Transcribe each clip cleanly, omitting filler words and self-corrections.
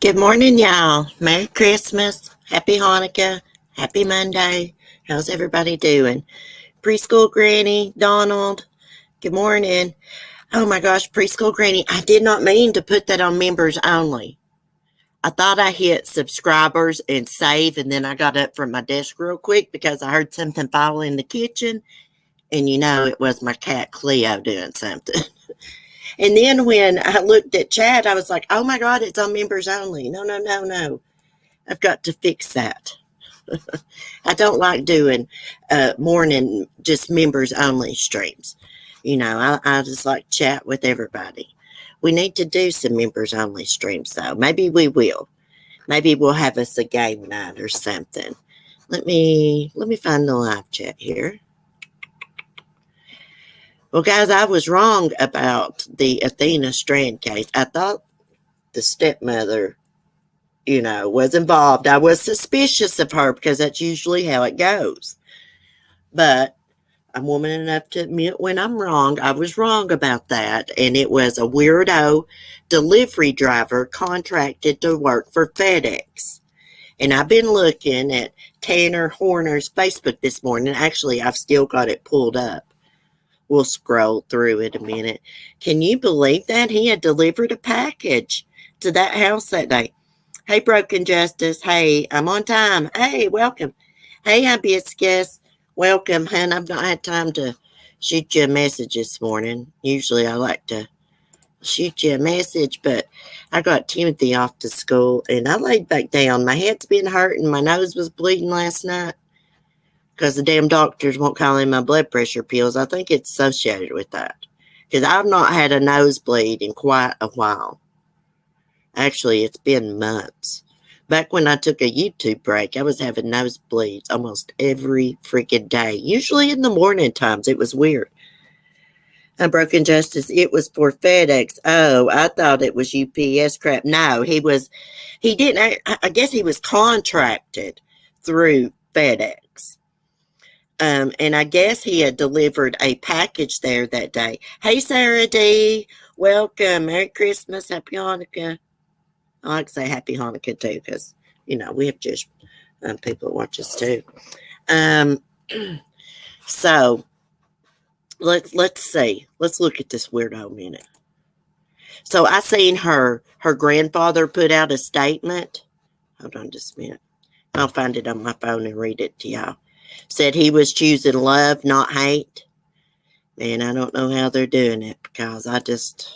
Good morning, y'all. Merry Christmas. Happy Hanukkah. Happy Monday. How's everybody doing? Preschool Granny, Donald, good morning. Oh my gosh, Preschool Granny, I did not mean to put that on members only. I thought I hit subscribers and save, and then I got up from my desk real quick because I heard something fall in the kitchen, and it was my cat Cleo doing something. And then when I looked at chat, I was like, oh my God, it's on members only. No, no, no, no. I've got to fix that. I don't like doing morning just members only streams. I just like chat with everybody. We need to do some members only streams though. Maybe we will. Maybe we'll have us a game night or something. Let me find the live chat here. Well, guys, I was wrong about the Athena Strand case. I thought the stepmother was involved. I was suspicious of her because that's usually how it goes. But I'm woman enough to admit when I'm wrong. I was wrong about that. And it was a weirdo delivery driver contracted to work for FedEx. And I've been looking at Tanner Horner's Facebook this morning. Actually, I've still got it pulled up. We'll scroll through it a minute. Can you believe that? He had delivered a package to that house that day. Hey, Broken Justice. Hey, I'm on time. Hey, welcome. Hey, Hibiscus. Welcome, hun. I've not had time to shoot you a message this morning. Usually I like to shoot you a message, but I got Timothy off to school, and I laid back down. My head's been hurting. My nose was bleeding last night because the damn doctors won't call in my blood pressure pills. I think it's associated with that because I've not had a nosebleed in quite a while. Actually, it's been months. Back when I took a YouTube break, I was having nosebleeds almost every freaking day. Usually in the morning times. It was weird. Broken Justice, it was for FedEx. Oh, I thought it was UPS crap. No, he didn't. I guess he was contracted through FedEx. And I guess he had delivered a package there that day. Hey, Sarah D. Welcome. Merry Christmas. Happy Hanukkah. I like to say Happy Hanukkah too, because we have Jewish people that watch us too. So let's see. Let's look at this weirdo a minute. So I seen her grandfather put out a statement. Hold on just a minute. I'll find it on my phone and read it to y'all. Said he was choosing love, not hate. Man, I don't know how they're doing it because I just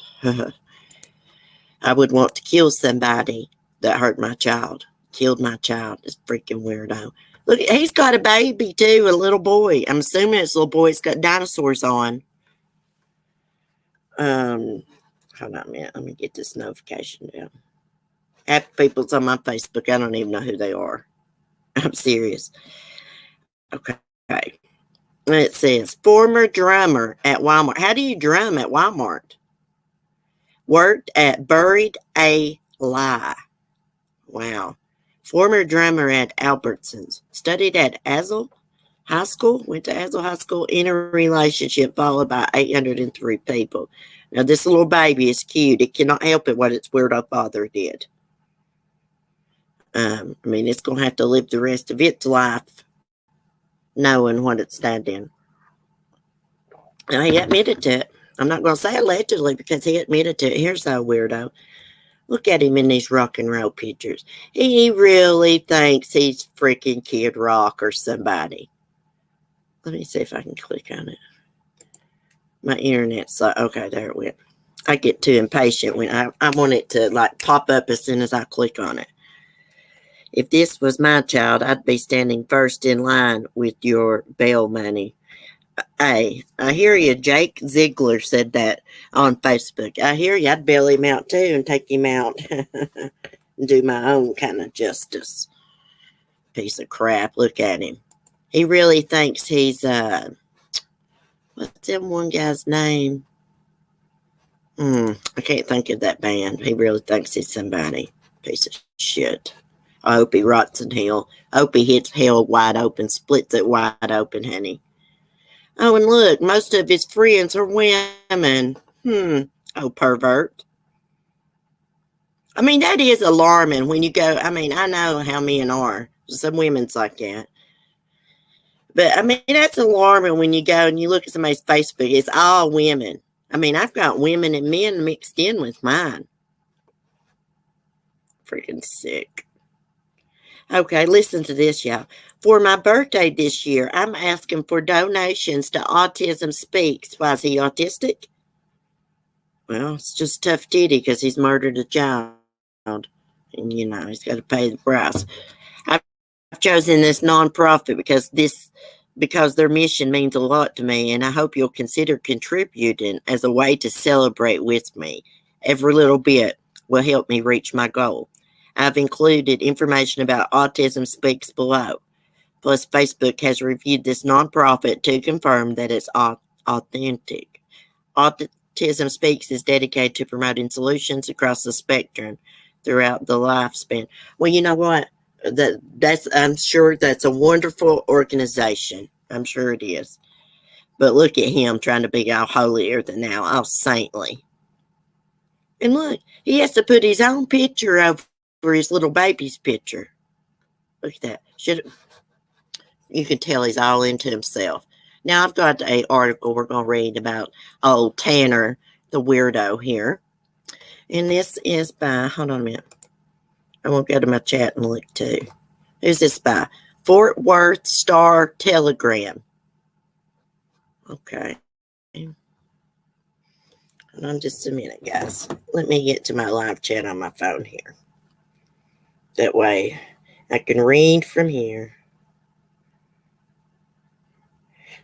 I would want to kill somebody that hurt my child, killed my child. This freaking weirdo. Look, he's got a baby too, a little boy. I'm assuming this little boy's got dinosaurs on. Hold on a minute. Let me get this notification down. Half the people's on my Facebook. I don't even know who they are. I'm serious. Okay. It says, former drummer at Walmart. How do you drum at Walmart? Worked at Buried a Lie. Wow. Former drummer at Albertsons. Studied at Azle High School. Went to Azle High School. In a relationship followed by 803 people. Now, this little baby is cute. It cannot help it what its weirdo father did. It's going to have to live the rest of its life knowing what it's done in. Now, he admitted to it. I'm not going to say allegedly because he admitted to it. Here's that weirdo. Look at him in these rock and roll pictures. He really thinks he's freaking Kid Rock or somebody. Let me see if I can click on it. My internet's like, okay, there it went. I get too impatient when I want it to like pop up as soon as I click on it. If this was my child, I'd be standing first in line with your bail money. Hey, I hear you. Jake Ziegler said that on Facebook. I hear you. I'd bail him out too and take him out and do my own kind of justice. Piece of crap. Look at him. He really thinks he's, what's that one guy's name? I can't think of that band. He really thinks he's somebody. Piece of shit. I hope he rots in hell. I hope he hits hell wide open, splits it wide open, honey. Oh, and look, most of his friends are women. Oh, pervert. I mean, that is alarming when you go. I mean, I know how men are. Some women's like that. But I mean, that's alarming when you go and you look at somebody's Facebook. It's all women. I mean, I've got women and men mixed in with mine. Freaking sick. Okay, listen to this, y'all. For my birthday this year, I'm asking for donations to Autism Speaks. Why is he autistic? Well, it's just tough titty because he's murdered a child. And, he's got to pay the price. I've chosen this nonprofit because their mission means a lot to me, and I hope you'll consider contributing as a way to celebrate with me. Every little bit will help me reach my goal. I've included information about Autism Speaks below. Plus, Facebook has reviewed this nonprofit to confirm that it's authentic. Autism Speaks is dedicated to promoting solutions across the spectrum throughout the lifespan. Well, you know what? I'm sure that's a wonderful organization. I'm sure it is. But look at him trying to be all holier than thou, all saintly. And look, he has to put his own picture over his little baby's picture. Look at that. You can tell he's all into himself. Now I've got an article we're going to read about old Tanner, the weirdo here. And this is by, hold on a minute. I won't go to my chat and look too. Who's this by? Fort Worth Star Telegram. Okay. Hold on just a minute, guys. Let me get to my live chat on my phone here. That way I can read from here.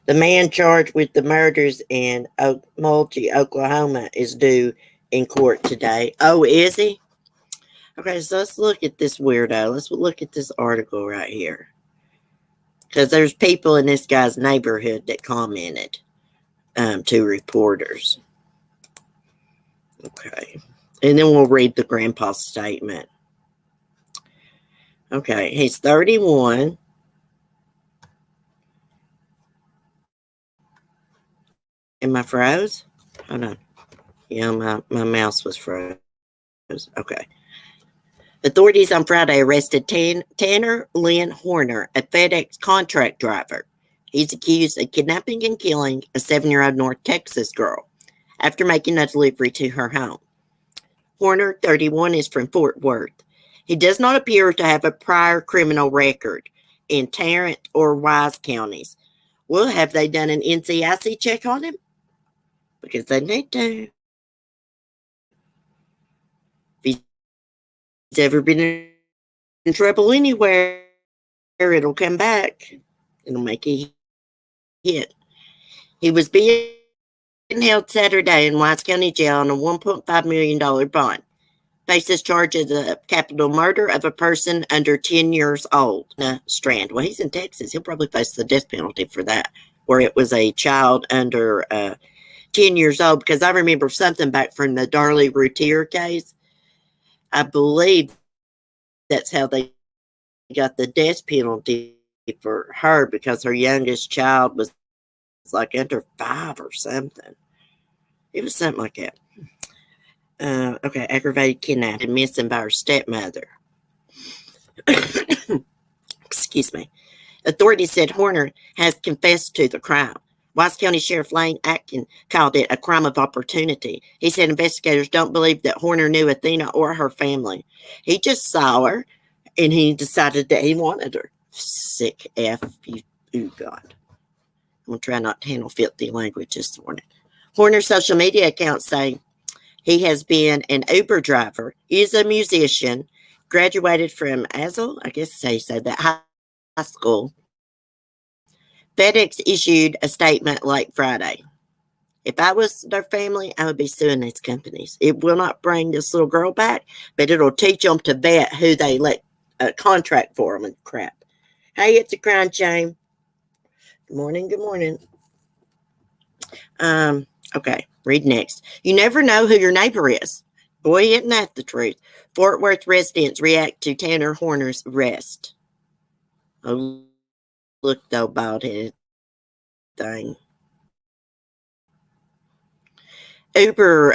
The man charged with the murders in Mulchi, Oklahoma is due in court today. Oh, is he? Okay, so let's look at this weirdo. Let's look at this article right here. Because there's people in this guy's neighborhood that commented to reporters. Okay. And then we'll read the grandpa's statement. Okay, he's 31. Am I froze? Hold on. Yeah, my mouse was froze. Okay. Authorities on Friday arrested Tanner Lynn Horner, a FedEx contract driver. He's accused of kidnapping and killing a 7-year-old North Texas girl after making a delivery to her home. Horner, 31, is from Fort Worth. He does not appear to have a prior criminal record in Tarrant or Wise counties. Well, have they done an NCIC check on him? Because they need to. If he's ever been in trouble anywhere, it'll come back. It'll make a hit. He was being held Saturday in Wise County Jail on a $1.5 million bond. Faces charges of capital murder of a person under 10 years old. Strand. Well, he's in Texas. He'll probably face the death penalty for that, where it was a child under 10 years old. Because I remember something back from the Darlie Routier case. I believe that's how they got the death penalty for her, because her youngest child was like under 5 or something. It was something like that. Okay, aggravated kidnapping, missing by her stepmother. Excuse me. Authorities said Horner has confessed to the crime. Wise County Sheriff Lane Atkin called it a crime of opportunity. He said investigators don't believe that Horner knew Athena or her family. He just saw her, and he decided that he wanted her. Sick F. You, God. I'm going to try not to handle filthy language this morning. Horner's social media accounts say he has been an Uber driver, is a musician, graduated from Azle, I guess they said that, high school. FedEx issued a statement late Friday. If I was their family, I would be suing these companies. It will not bring this little girl back, but it'll teach them to vet who they let contract for them and crap. Hey, it's a crime shame. Good morning, good morning. Okay, read next. You never know who your neighbor is. Boy, isn't that the truth? Fort Worth residents react to Tanner Horner's arrest. Oh, look, though, bald-headed thing. Uber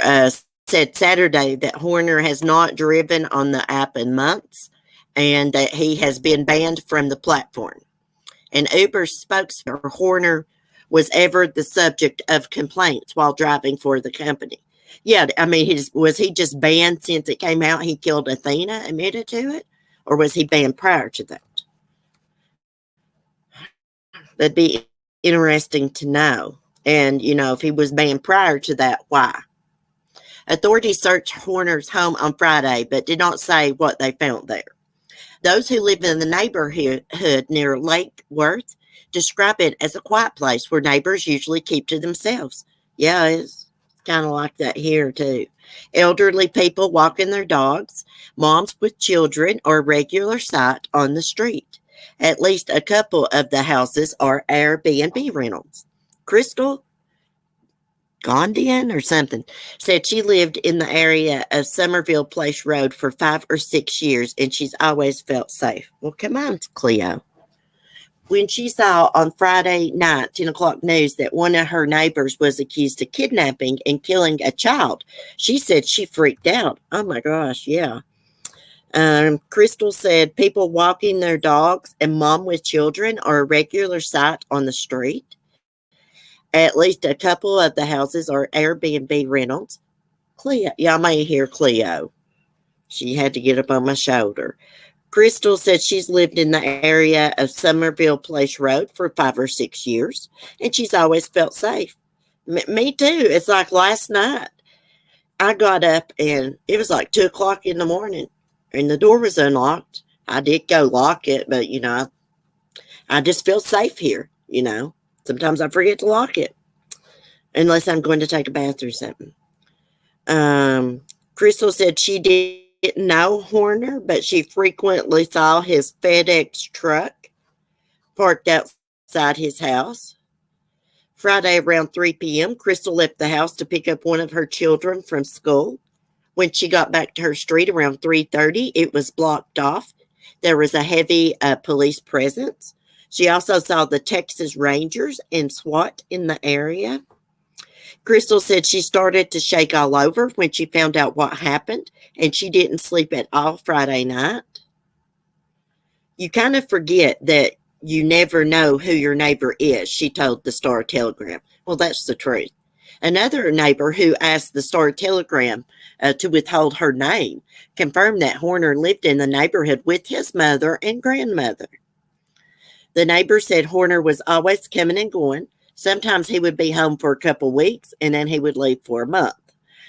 said Saturday that Horner has not driven on the app in months and that he has been banned from the platform. An Uber spokesman, Horner, was ever the subject of complaints while driving for the company. Yeah, I mean, was he just banned since it came out he killed Athena, admitted to it? Or was he banned prior to that? That'd be interesting to know. And, if he was banned prior to that, why? Authorities searched Horner's home on Friday, but did not say what they found there. Those who live in the neighborhood near Lake Worth describe it as a quiet place where neighbors usually keep to themselves. Yeah, it's kind of like that here, too. Elderly people walking their dogs, moms with children are a regular sight on the street. At least a couple of the houses are Airbnb rentals. Crystal Gondian or something said she lived in the area of Somerville Place Road for 5 or 6 years and she's always felt safe. Well, come on, Cleo. When she saw on Friday night, 10 o'clock news, that one of her neighbors was accused of kidnapping and killing a child, she said she freaked out. Oh my gosh, yeah. Crystal said people walking their dogs and mom with children are a regular sight on the street. At least a couple of the houses are Airbnb rentals. Cleo, y'all may hear Cleo. She had to get up on my shoulder. Crystal said she's lived in the area of Somerville Place Road for 5 or 6 years, and she's always felt safe. Me too. It's like last night. I got up, and it was like 2 o'clock in the morning, and the door was unlocked. I did go lock it, but, I just feel safe here, Sometimes I forget to lock it, unless I'm going to take a bath or something. Crystal said she didn't know Horner, but she frequently saw his FedEx truck parked outside his house. Friday around 3 p.m., Crystal left the house to pick up one of her children from school. When she got back to her street around 3:30, it was blocked off. There was a heavy police presence. She also saw the Texas Rangers and SWAT in the area. Crystal said she started to shake all over when she found out what happened, and she didn't sleep at all Friday night. You kind of forget that you never know who your neighbor is, she told the Star Telegram. Well, that's the truth. Another neighbor who asked the Star Telegram to withhold her name confirmed that Horner lived in the neighborhood with his mother and grandmother. The neighbor said Horner was always coming and going. Sometimes he would be home for a couple weeks and then he would leave for a month.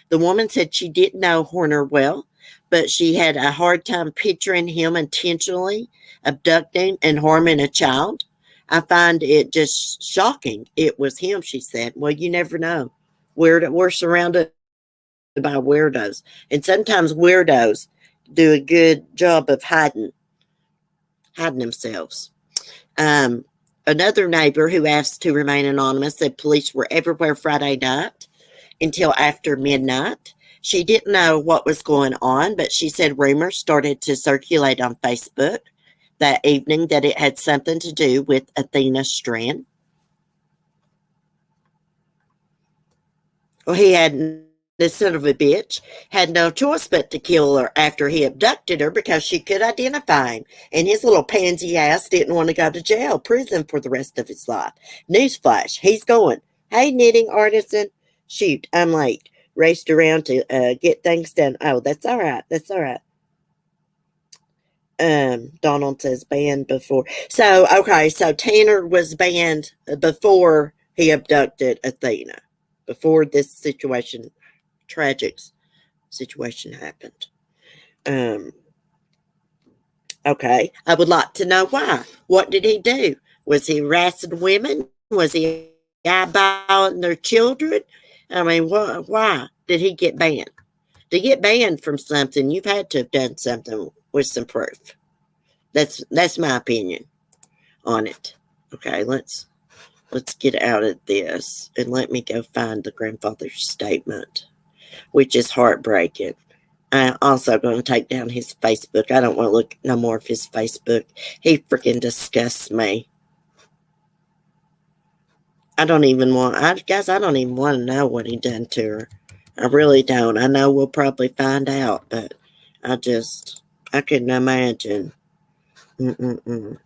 The woman said she didn't know Horner well, but she had a hard time picturing him intentionally abducting and harming a child. I find it just shocking. It was him, she said. Well, you never know. We're surrounded by weirdos. And sometimes weirdos do a good job of hiding themselves. Another neighbor who asked to remain anonymous said police were everywhere Friday night until after midnight. She didn't know what was going on, but she said rumors started to circulate on Facebook that evening that it had something to do with Athena Strand. Well, this son of a bitch had no choice but to kill her after he abducted her because she could identify him. And his little pansy ass didn't want to go to prison for the rest of his life. Newsflash, he's going. Hey, knitting artisan. Shoot, I'm late. Raced around to get things done. Oh, that's all right. That's all right. Donald says banned before. So, okay, so Tanner was banned before he abducted Athena. Before this tragic situation happened. Okay, I would like to know why. What did he do? Was he harassing women? Was he eyeballing their children? I mean, why did he get banned? To get banned from something, you've had to have done something with some proof. That's my opinion on it. Okay, let's get out of this and let me go find the grandfather's statement, which is heartbreaking. I'm also going to take down his Facebook. I don't want to look no more of his Facebook. He freaking disgusts me. I don't even want to know what he done to her. I really don't. I know we'll probably find out, but I couldn't imagine. Mm-mm-mm.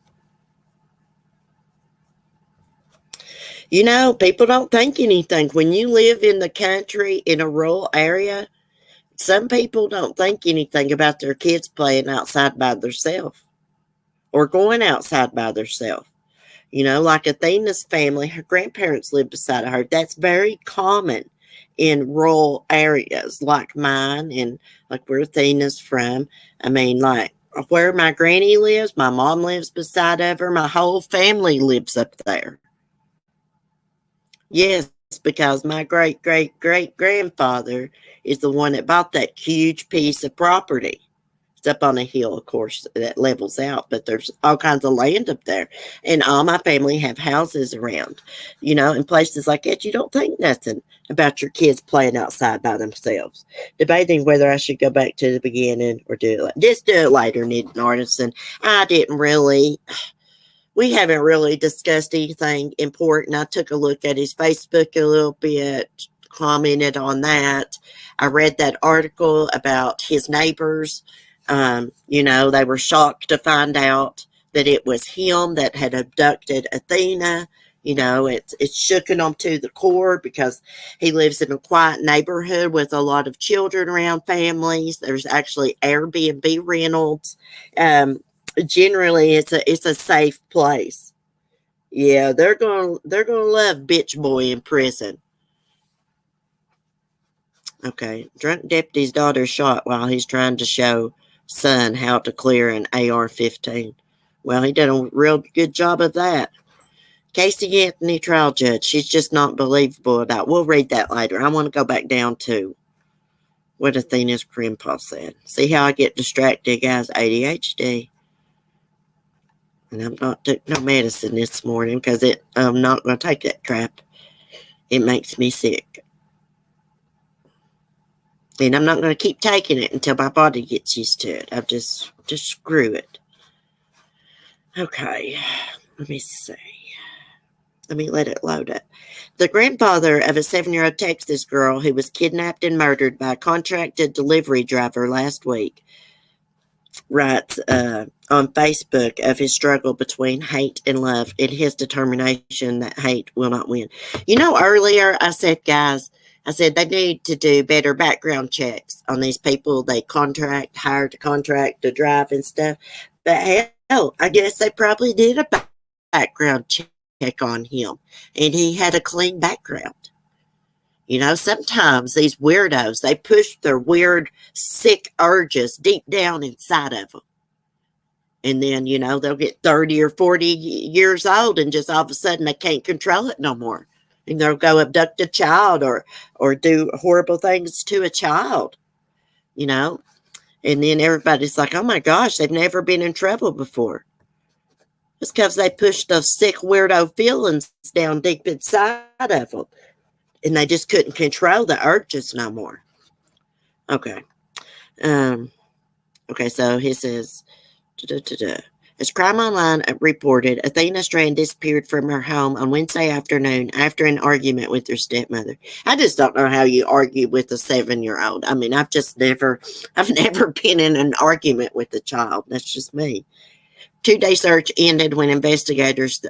You know, people don't think anything. When you live in the country in a rural area, some people don't think anything about their kids playing outside by themselves or going outside by themselves. You know, like Athena's family, her grandparents live beside of her. That's very common in rural areas like mine and like where Athena's from. I mean, like where my granny lives, my mom lives beside of her. My whole family lives up there. Yes, because my great great great grandfather is the one that bought that huge piece of property. It's up on a hill, of course, that levels out, but there's all kinds of land up there. And all my family have houses around, you know, in places like that. You don't think nothing about your kids playing outside by themselves. Debating whether I should go back to the beginning or do it. Just do it later, Ned and Artisan. I didn't really we haven't really discussed anything important. I took a look at his Facebook a little bit, commented on that. I read that article about his neighbors. You know, they were shocked to find out that it was him that had abducted Athena. You know, it's shooken them to the core because he lives in a quiet neighborhood with a lot of children around families. There's actually Airbnb rentals. Generally it's a safe place. Yeah, they're gonna love bitch boy in prison. Okay, drunk deputy's daughter shot while he's trying to show son how to clear an AR-15. Well, he did a real good job of that. Casey Anthony trial judge. She's just not believable about. We'll read that later. I want to go back down to what Athena's grandpa said. See how I get distracted, guys? ADHD. And I'm not took no medicine this morning because I'm not going to take that crap. It makes me sick. And I'm not going to keep taking it until my body gets used to it. I've just screw it. Okay, let me see. Let me let it load up. The grandfather of a 7-year-old Texas girl who was kidnapped and murdered by a contracted delivery driver last week writes on Facebook of his struggle between hate and love and his determination that hate will not win. You know, earlier I said, guys, I said they need to do better background checks on these people they hire to contract to drive and stuff. But hell, I guess they probably did a background check on him and he had a clean background. You know, sometimes these weirdos, they push their weird, sick urges deep down inside of them. And then, you know, they'll get 30 or 40 years old and just all of a sudden they can't control it no more. And they'll go abduct a child or do horrible things to a child, you know. And then everybody's like, oh my gosh, they've never been in trouble before. It's because they pushed those sick, weirdo feelings down deep inside of them. And they just couldn't control the urges no more. Okay. Um, okay, so he says, as Crime Online reported, Athena Strand disappeared from her home on Wednesday afternoon after an argument with her stepmother. I just don't know how you argue with a 7-year-old. I mean, I've never been in an argument with a child. That's just me. 2-day search ended when investigators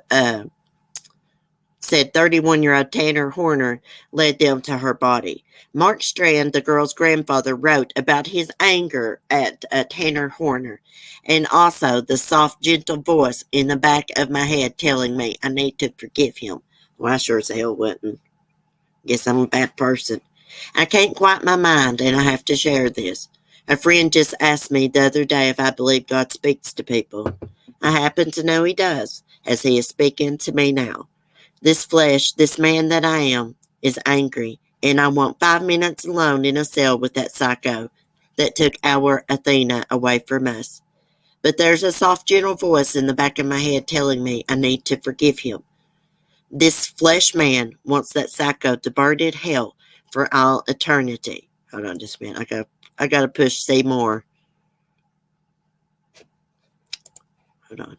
said 31-year-old Tanner Horner led them to her body. Mark Strand, the girl's grandfather, wrote about his anger at Tanner Horner and also the soft, gentle voice in the back of my head telling me I need to forgive him. Well, I sure as hell wouldn't. Guess I'm a bad person. I can't quiet my mind, and I have to share this. A friend just asked me the other day if I believe God speaks to people. I happen to know he does, as he is speaking to me now. This flesh, this man that I am, is angry, and I want 5 minutes alone in a cell with that psycho that took our Athena away from us. But there's a soft, gentle voice in the back of my head telling me I need to forgive him. This flesh man wants that psycho to burn in hell for all eternity. Hold on just a minute. I gotta push say more. Hold on.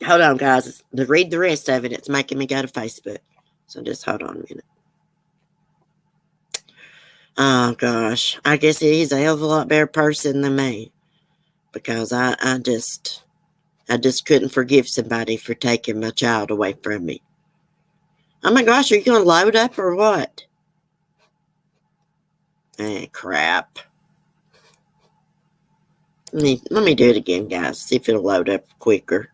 Hold on, guys. To read the rest of it, it's making me go to Facebook. So just hold on a minute. Oh gosh, I guess he's a hell of a lot better person than me, because I just couldn't forgive somebody for taking my child away from me. Oh my gosh, are you going to load up or what? Crap. Let me do it again, guys. See if it'll load up quicker.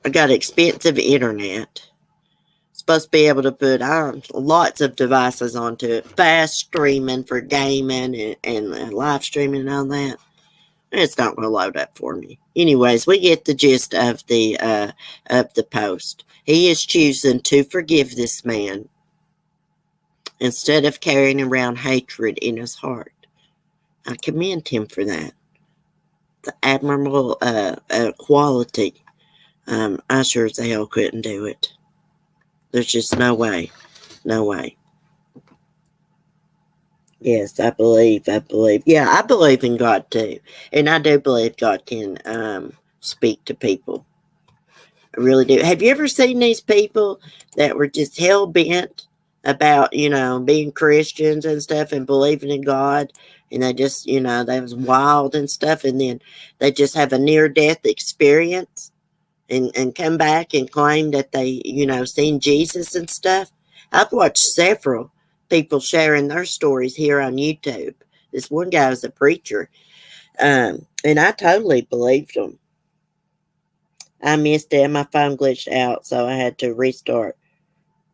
I got expensive internet. Supposed to be able to put lots of devices onto it. Fast streaming for gaming and live streaming and all that. It's not going to load up for me. Anyways, we get the gist of the post. He is choosing to forgive this man instead of carrying around hatred in his heart. I commend him for that. The admirable quality. I sure as hell couldn't do it. There's just no way. No way. Yes, I believe. Yeah, I believe in God too. And I do believe God can speak to people. I really do. Have you ever seen these people that were just hell bent about, being Christians and stuff and believing in God? And they just, they was wild and stuff. And then they just have a near death experience and come back and claim that they, seen Jesus and stuff. I've watched several people sharing their stories here on YouTube. This one guy was a preacher. And I totally believed him. I missed it. My phone glitched out, so I had to restart.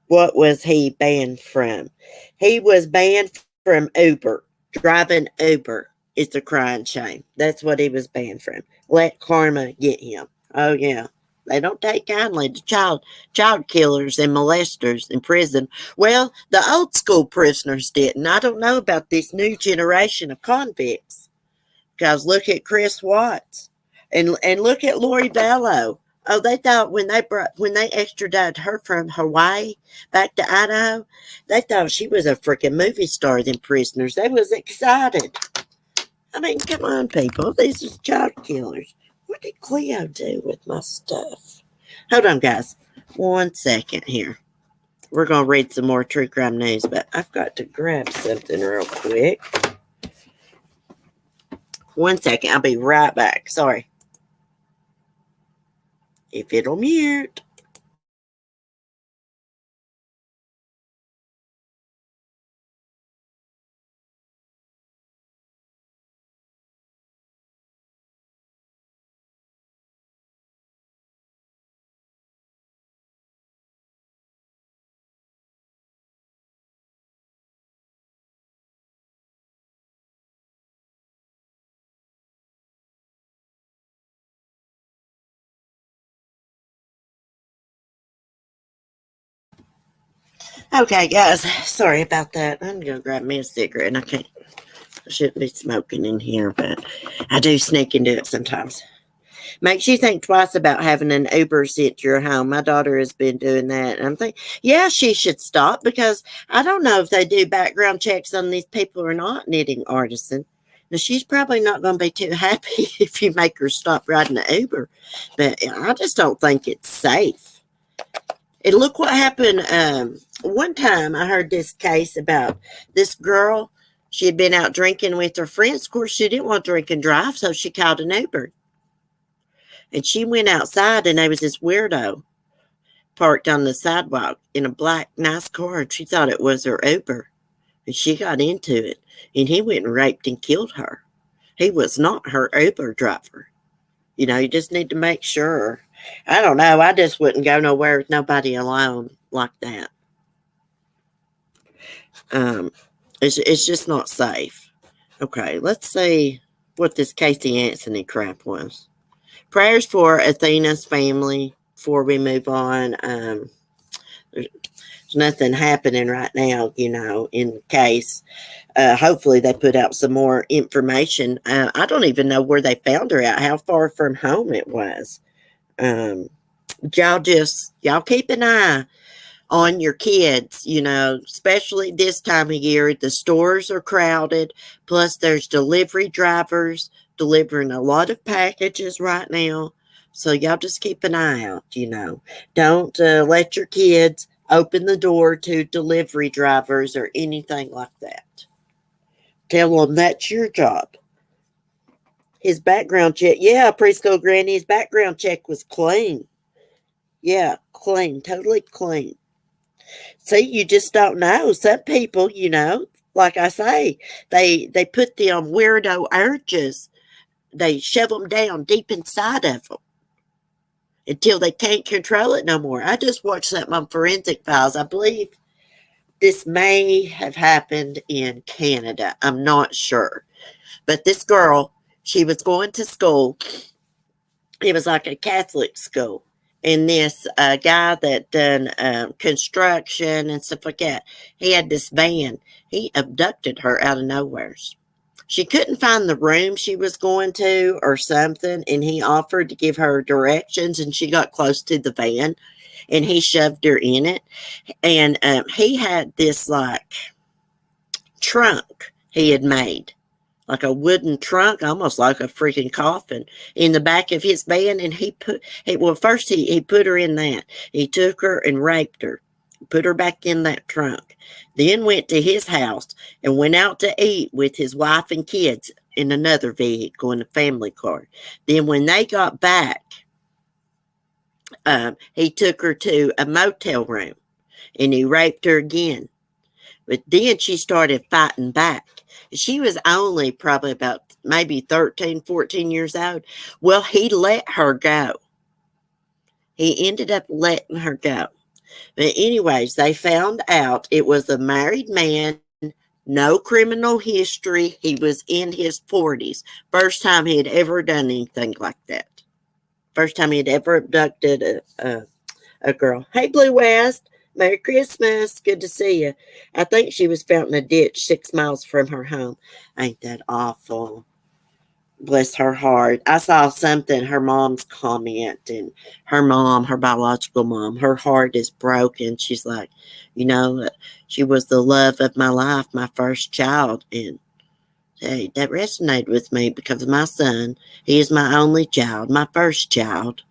What was he banned from? He was banned from Uber. Driving Uber is a crying shame. That's what he was banned from. Let karma get him. Oh, yeah. They don't take kindly to child killers and molesters in prison. Well, the old school prisoners didn't. I don't know about this new generation of convicts. Because look at Chris Watts. And look at Lori Vallow. Oh, they thought when they extradited her from Hawaii back to Idaho, they thought she was a freaking movie star. Them prisoners, they was excited. I mean, come on, people, these are child killers. What did Cleo do with my stuff? Hold on, guys, 1 second here. We're gonna read some more true crime news, but I've got to grab something real quick. 1 second, I'll be right back. Sorry. If it'll mute. Okay, guys, sorry about that. I'm gonna grab me a cigarette, and I shouldn't be smoking in here, but I do sneak into it sometimes. Makes you think twice about having an Uber sent to your home. My daughter has been doing that, and I'm thinking, yeah, she should stop, because I don't know if they do background checks on these people or not, knitting artisan. Now, she's probably not going to be too happy if you make her stop riding the Uber, but I just don't think it's safe. And look what happened. One time I heard this case about this girl. She had been out drinking with her friends. Of course, she didn't want to drink and drive, so she called an Uber. And she went outside, and there was this weirdo parked on the sidewalk in a black, nice car. And she thought it was her Uber. And she got into it. And he went and raped and killed her. He was not her Uber driver. You just need to make sure. I don't know. I just wouldn't go nowhere with nobody alone like that. It's just not safe. Okay, let's see what this Casey Anthony crap was. Prayers for Athena's family before we move on. There's nothing happening right now, in the case. Hopefully they put out some more information. I don't even know where they found her at, how far from home it was. Y'all keep an eye on your kids, especially this time of year. The stores are crowded, plus there's delivery drivers delivering a lot of packages right now. So y'all just keep an eye out, Don't let your kids open the door to delivery drivers or anything like that. Tell them that's your job. His background check, yeah, preschool granny, his background check was clean. Yeah, clean, totally clean. See, you just don't know. Some people, like I say, they put them weirdo urges, they shove them down deep inside of them until they can't control it no more. I just watched something on Forensic Files. I believe this may have happened in Canada. I'm not sure. But this girl, she was going to school. It was like a Catholic school. And this guy that done construction and stuff like that, he had this van. He abducted her out of nowhere. She couldn't find the room she was going to or something, and he offered to give her directions, and she got close to the van, and he shoved her in it. And he had this, like, trunk he had made, like a wooden trunk, almost like a freaking coffin, in the back of his van. And first he put her in that. He took her and raped her, put her back in that trunk, then went to his house and went out to eat with his wife and kids in another vehicle, in a family car. Then when they got back, he took her to a motel room and he raped her again. But then she started fighting back. She was only probably about maybe 13, 14 years old. Well, he let her go. He ended up letting her go. But anyways, they found out it was a married man, no criminal history. He was in his 40s. First time he had ever done anything like that. First time he had ever abducted a girl. Hey, Blue West. Merry Christmas. Good to see you. I think she was found in a ditch 6 miles from her home. Ain't that awful? Bless her heart. I saw something, her mom's comment, and her mom, her biological mom, her heart is broken. She's like, she was the love of my life, my first child. And hey, that resonated with me because my son, he is my only child, my first child.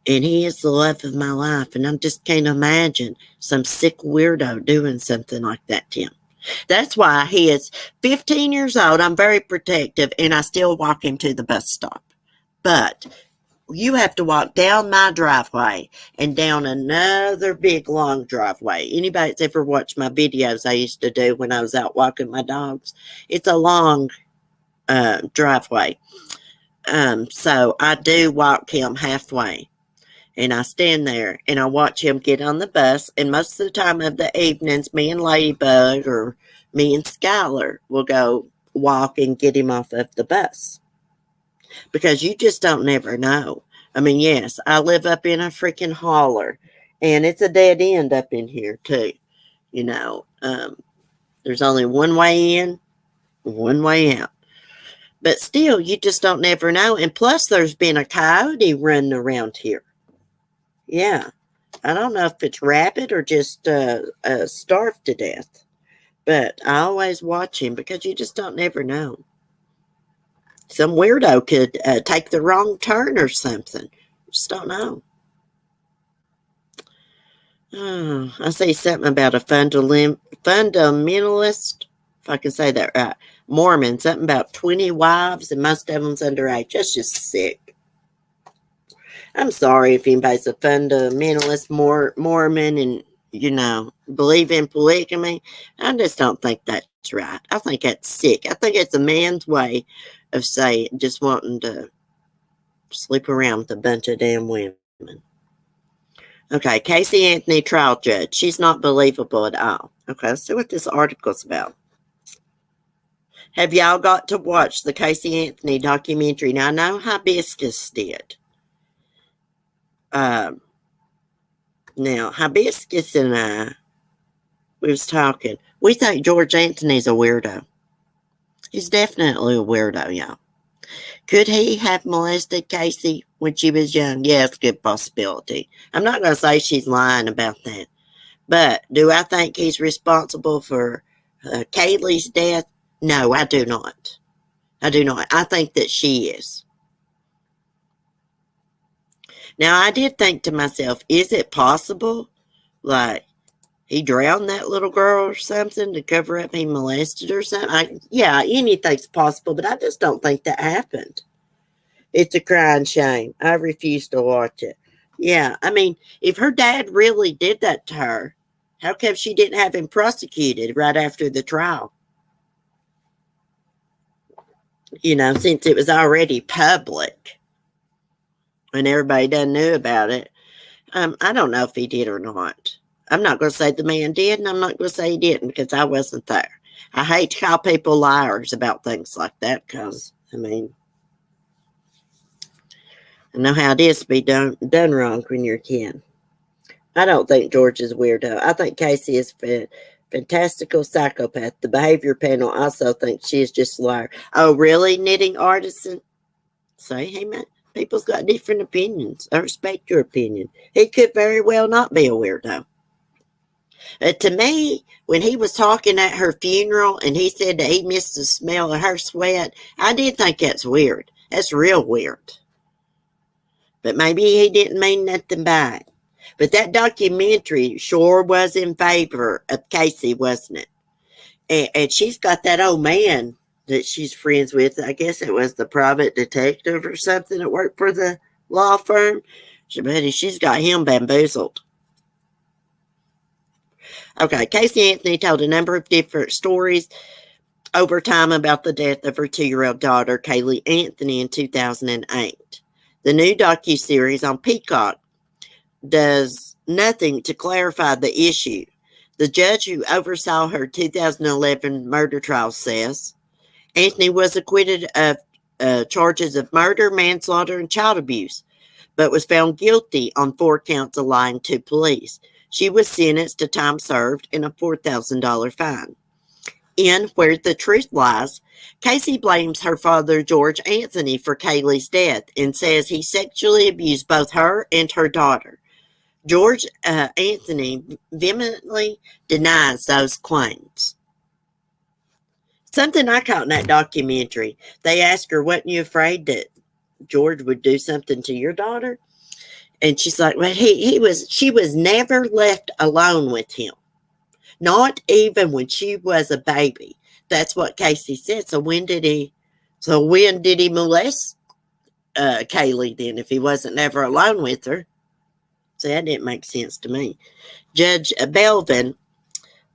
And he is the love of my life. And I just can't imagine some sick weirdo doing something like that to him. That's why he is 15 years old. I'm very protective, and I still walk him to the bus stop. But you have to walk down my driveway and down another big, long driveway. Anybody that's ever watched my videos I used to do when I was out walking my dogs, it's a long driveway. So I do walk him halfway. And I stand there and I watch him get on the bus. And most of the time of the evenings, me and Ladybug or me and Skylar will go walk and get him off of the bus. Because you just don't never know. I mean, yes, I live up in a freaking holler. And it's a dead end up in here too. There's only one way in, one way out. But still, you just don't never know. And plus, there's been a coyote running around here. Yeah, I don't know if it's rabid or just starved to death. But I always watch him because you just don't never know. Some weirdo could take the wrong turn or something. Just don't know. Oh, I see something about a fundamentalist, if I can say that right, Mormon, something about 20 wives and most of them's underage. That's just sick. I'm sorry if anybody's a fundamentalist Mormon and, believe in polygamy. I just don't think that's right. I think that's sick. I think it's a man's way of saying just wanting to sleep around with a bunch of damn women. Okay, Casey Anthony trial judge. She's not believable at all. Okay, let's see what this article's about. Have y'all got to watch the Casey Anthony documentary? Now, I know Hibiscus did. Now, Hibiscus and I, we was talking. We think George Anthony's a weirdo. He's definitely a weirdo, y'all. Could he have molested Casey when she was young? Yeah, it's a good possibility. I'm not going to say she's lying about that. But do I think he's responsible for Kaylee's death? No, I do not. I do not. I think that she is. Now, I did think to myself, is it possible, like, he drowned that little girl or something to cover up he molested or something? Yeah, anything's possible, but I just don't think that happened. It's a crying shame. I refuse to watch it. Yeah, I mean, if her dad really did that to her, how come she didn't have him prosecuted right after the trial? Since it was already public and everybody done knew about it. I don't know if he did or not. I'm not going to say the man did, and I'm not going to say he didn't because I wasn't there. I hate to call people liars about things like that because, I mean, I know how it is to be done wrong when you're a kid. I don't think George is a weirdo. I think Casey is a fantastical psychopath. The behavior panel also thinks she is just a liar. Oh, really, knitting artisan? Say, hey, man, people's got different opinions. I respect your opinion. He could very well not be a weirdo. To me, when he was talking at her funeral and he said that he missed the smell of her sweat, I did think that's weird. That's real weird. But maybe he didn't mean nothing by it. But that documentary sure was in favor of Casey, wasn't it? And she's got that old man that she's friends with. I guess it was the private detective or something that worked for the law firm. But she's got him bamboozled. Okay, Casey Anthony told a number of different stories over time about the death of her 2-year-old daughter, Kaylee Anthony, in 2008. The new docuseries on Peacock does nothing to clarify the issue. The judge who oversaw her 2011 murder trial says Anthony was acquitted of charges of murder, manslaughter, and child abuse, but was found guilty on 4 counts of lying to police. She was sentenced to time served and a $4,000 fine. In Where the Truth Lies, Casey blames her father, George Anthony, for Kaylee's death and says he sexually abused both her and her daughter. George Anthony vehemently denies those claims. Something I caught in that documentary, they asked her, wasn't you afraid that George would do something to your daughter? And she's like, well, she was never left alone with him. Not even when she was a baby. That's what Casey said. So when did he molest Kaylee then if he wasn't never alone with her? So that didn't make sense to me. Judge Belvin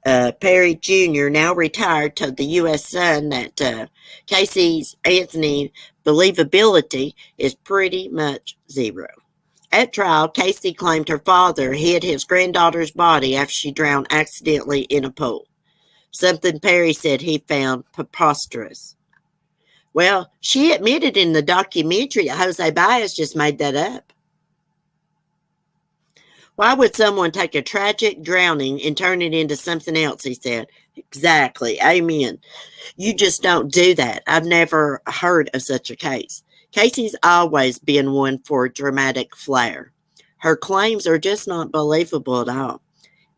Perry Jr., now retired, told the U.S. Sun that Casey's Anthony believability is pretty much zero. At trial, Casey claimed her father hid his granddaughter's body after she drowned accidentally in a pool, something Perry said he found preposterous. Well, she admitted in the documentary that Jose Baez just made that up. Why would someone take a tragic drowning and turn it into something else, he said. Exactly. Amen. You just don't do that. I've never heard of such a case. Casey's always been one for dramatic flair. Her claims are just not believable at all.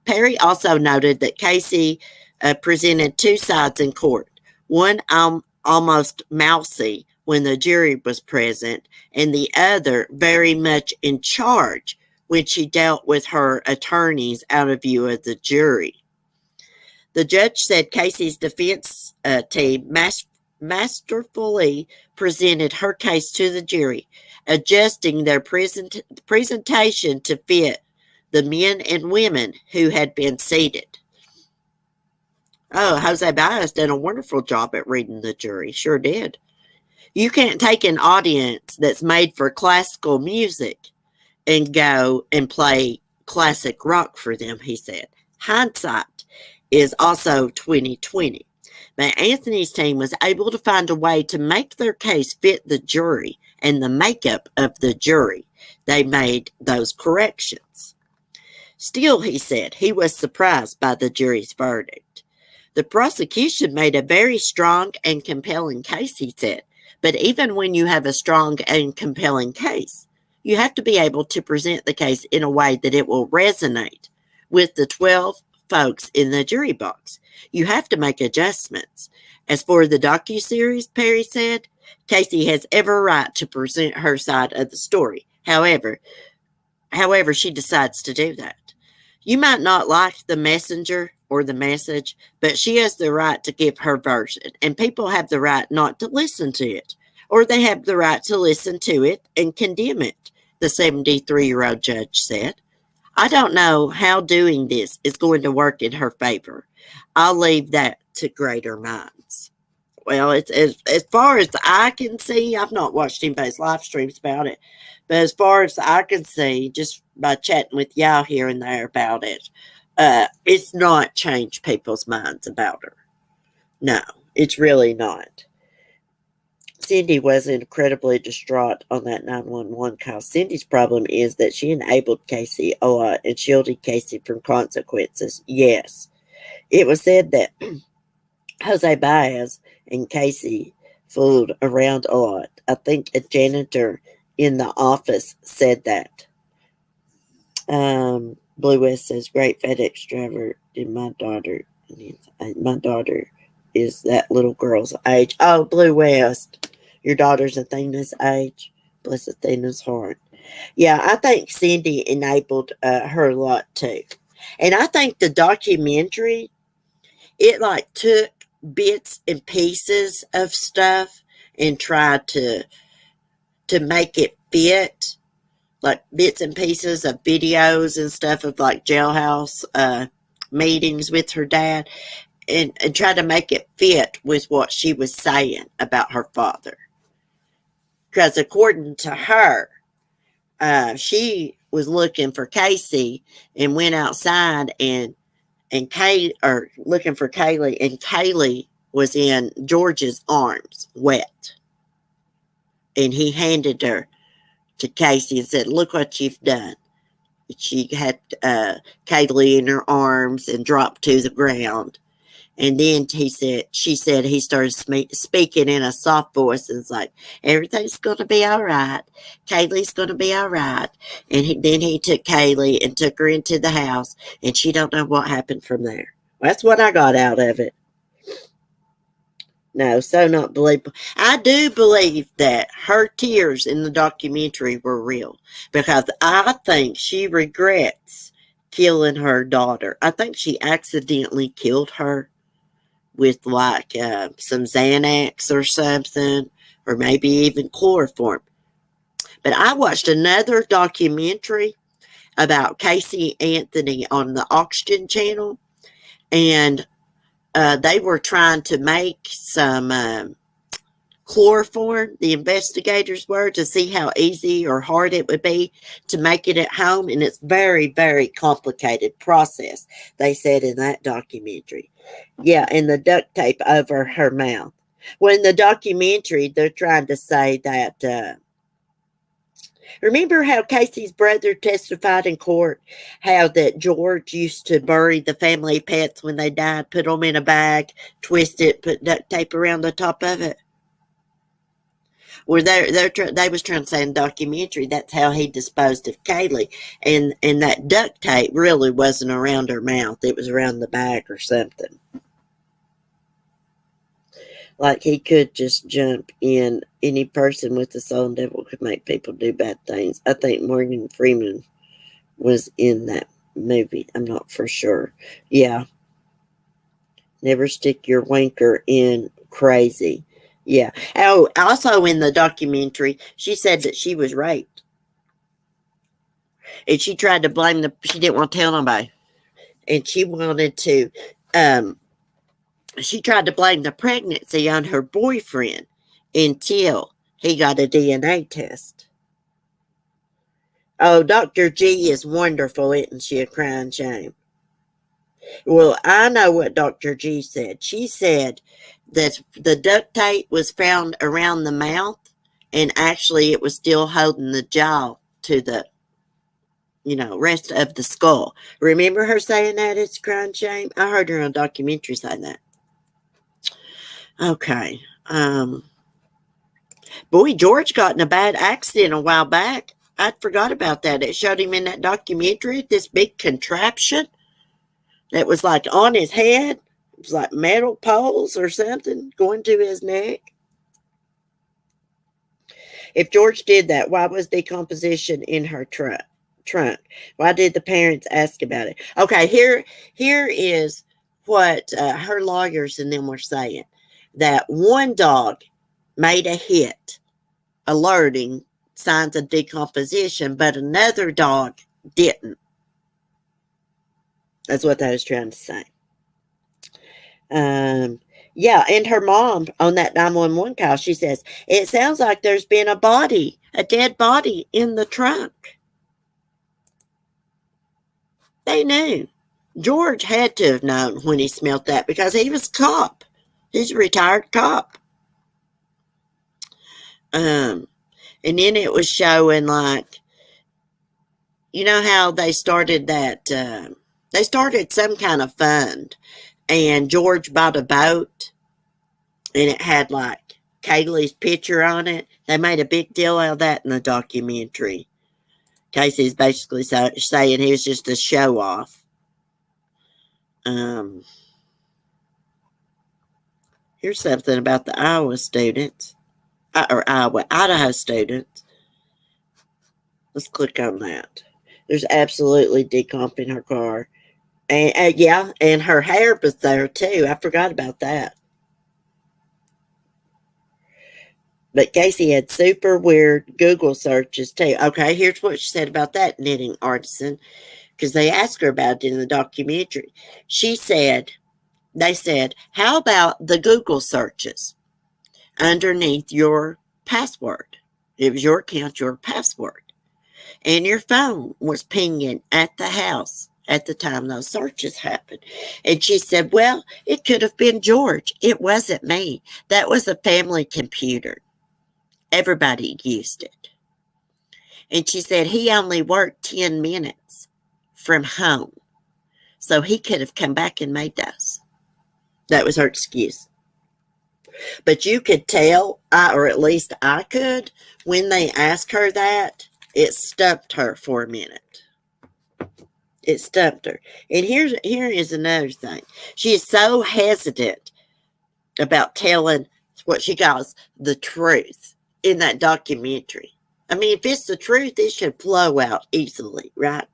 Perry also noted that Casey presented 2 sides in court. One almost mousy when the jury was present, and the other very much in charge when she dealt with her attorneys out of view of the jury. The judge said Casey's defense team masterfully presented her case to the jury, adjusting their presentation to fit the men and women who had been seated. Oh, Jose Baez done a wonderful job at reading the jury. Sure did. You can't take an audience that's made for classical music and go and play classic rock for them, he said. Hindsight is also 2020. But Anthony's team was able to find a way to make their case fit the jury and the makeup of the jury. They made those corrections. Still, he said, he was surprised by the jury's verdict. The prosecution made a very strong and compelling case, he said. But even when you have a strong and compelling case, you have to be able to present the case in a way that it will resonate with the 12 folks in the jury box. You have to make adjustments. As for the docuseries, Perry said, Casey has every right to present her side of the story. However, However, she decides to do that. You might not like the messenger or the message, but she has the right to give her version, and people have the right not to listen to it, or they have the right to listen to it and condemn it, the 73-year-old judge said. I don't know how doing this is going to work in her favor. I'll leave that to greater minds. Well, it's as far as I can see, I've not watched anybody's live streams about it, but as far as I can see, just by chatting with y'all here and there about it, it's not changed people's minds about her. No, it's really not. Cindy was incredibly distraught on that 911 call. Cindy's problem is that she enabled Casey a lot and shielded Casey from consequences. Yes. It was said that Jose Baez and Casey fooled around a lot. I think a janitor in the office said that. Blue West says, great FedEx driver in my daughter. My daughter is that little girl's age. Oh, Blue West. Your daughter's Athena's age. Bless Athena's heart. Yeah, I think Cindy enabled her a lot too. And I think the documentary, it like took bits and pieces of stuff and tried to make it fit, like bits and pieces of videos and stuff of like jailhouse meetings with her dad, and try to make it fit with what she was saying about her father. Because according to her, she was looking for Casey and went outside and looking for Kaylee, and Kaylee was in George's arms, wet. And he handed her to Casey and said, "Look what you've done." She had Kaylee in her arms and dropped to the ground. And then she said he started speaking in a soft voice and was like, everything's going to be all right. Kaylee's going to be all right. And then he took Kaylee and took her into the house, and she don't know what happened from there. That's what I got out of it. No, so not believable. I do believe that her tears in the documentary were real, because I think she regrets killing her daughter. I think she accidentally killed her with like some Xanax or something, or maybe even chloroform. But I watched another documentary about Casey Anthony on the Oxygen Channel, and they were trying to make some chloroform, the investigators were, to see how easy or hard it would be to make it at home. And it's very, very complicated process, they said in that documentary. Yeah, and the duct tape over her mouth. Well, in the documentary, they're trying to say that, remember how Casey's brother testified in court, how that George used to bury the family pets when they died, put them in a bag, twist it, put duct tape around the top of it? Well, they was trying to say in the documentary that's how he disposed of Kaylee, and that duct tape really wasn't around her mouth; it was around the bag or something. Like he could just jump in. Any person with the soul and devil could make people do bad things. I think Morgan Freeman was in that movie. I'm not for sure. Yeah. Never stick your wanker in crazy. Yeah. Oh, also in the documentary, she said that she was raped. And she tried to blame she didn't want to tell nobody. And she wanted to, she tried to blame the pregnancy on her boyfriend until he got a DNA test. Oh, Dr. G is wonderful, isn't she? A crying shame. Well, I know what Dr. G said. She said that the duct tape was found around the mouth, and actually it was still holding the jaw to the, rest of the skull. Remember her saying that? It's a crying shame. I heard her on a documentary say that. Okay. Boy, George got in a bad accident a while back. I forgot about that. It showed him in that documentary, this big contraption that was like on his head. It was like metal poles or something going to his neck. If George did that, why was decomposition in her truck? trunk. Why did the parents ask about it? Okay, here is what her lawyers and them were saying. That one dog made a hit, alerting signs of decomposition, but another dog didn't. That's what I was trying to say. Yeah, and her mom on that 911 call, she says, it sounds like there's been a dead body in the trunk. They knew. George had to have known when he smelt that because he was a cop. He's a retired cop. And then it was showing like, you know how they started that, they started some kind of fund and George bought a boat and it had like Kaylee's picture on it. They made a big deal out of that in the documentary. Casey's basically saying he was just a show off. Here's something about the Iowa students, or Idaho students. Let's click on that. There's absolutely decomp in her car. And yeah, and her hair was there too. I forgot about that. But Casey had super weird Google searches too. Okay, here's what she said about that knitting artisan, because they asked her about it in the documentary. They said, how about the Google searches underneath your password? It was your account, your password. And your phone was pinging at the house at the time those searches happened. And she said, well, it could have been George. It wasn't me. That was a family computer. Everybody used it. And she said he only worked 10 minutes from home. So he could have come back and made those. That was her excuse. But you could tell, or at least I could, when they asked her that, it stumped her for a minute. It stumped her. And here is another thing. She is so hesitant about telling what she calls the truth in that documentary. I mean, if it's the truth, it should flow out easily, right?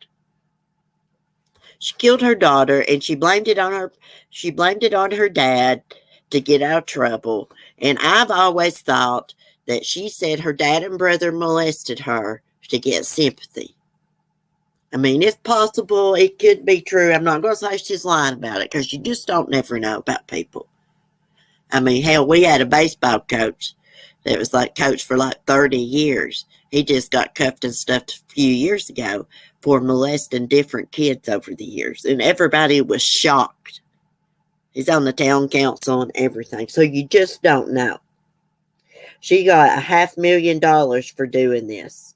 She killed her daughter and she blamed it on her dad to get out of trouble. And I've always thought that she said her dad and brother molested her to get sympathy. I mean, if possible, it could be true. I'm not going to say she's lying about it because you just don't never know about people. I mean, hell, we had a baseball coach that was like coach for like 30 years. He just got cuffed and stuffed a few years ago for molesting different kids over the years. And everybody was shocked. He's on the town council and everything. So you just don't know. She got $500,000 for doing this.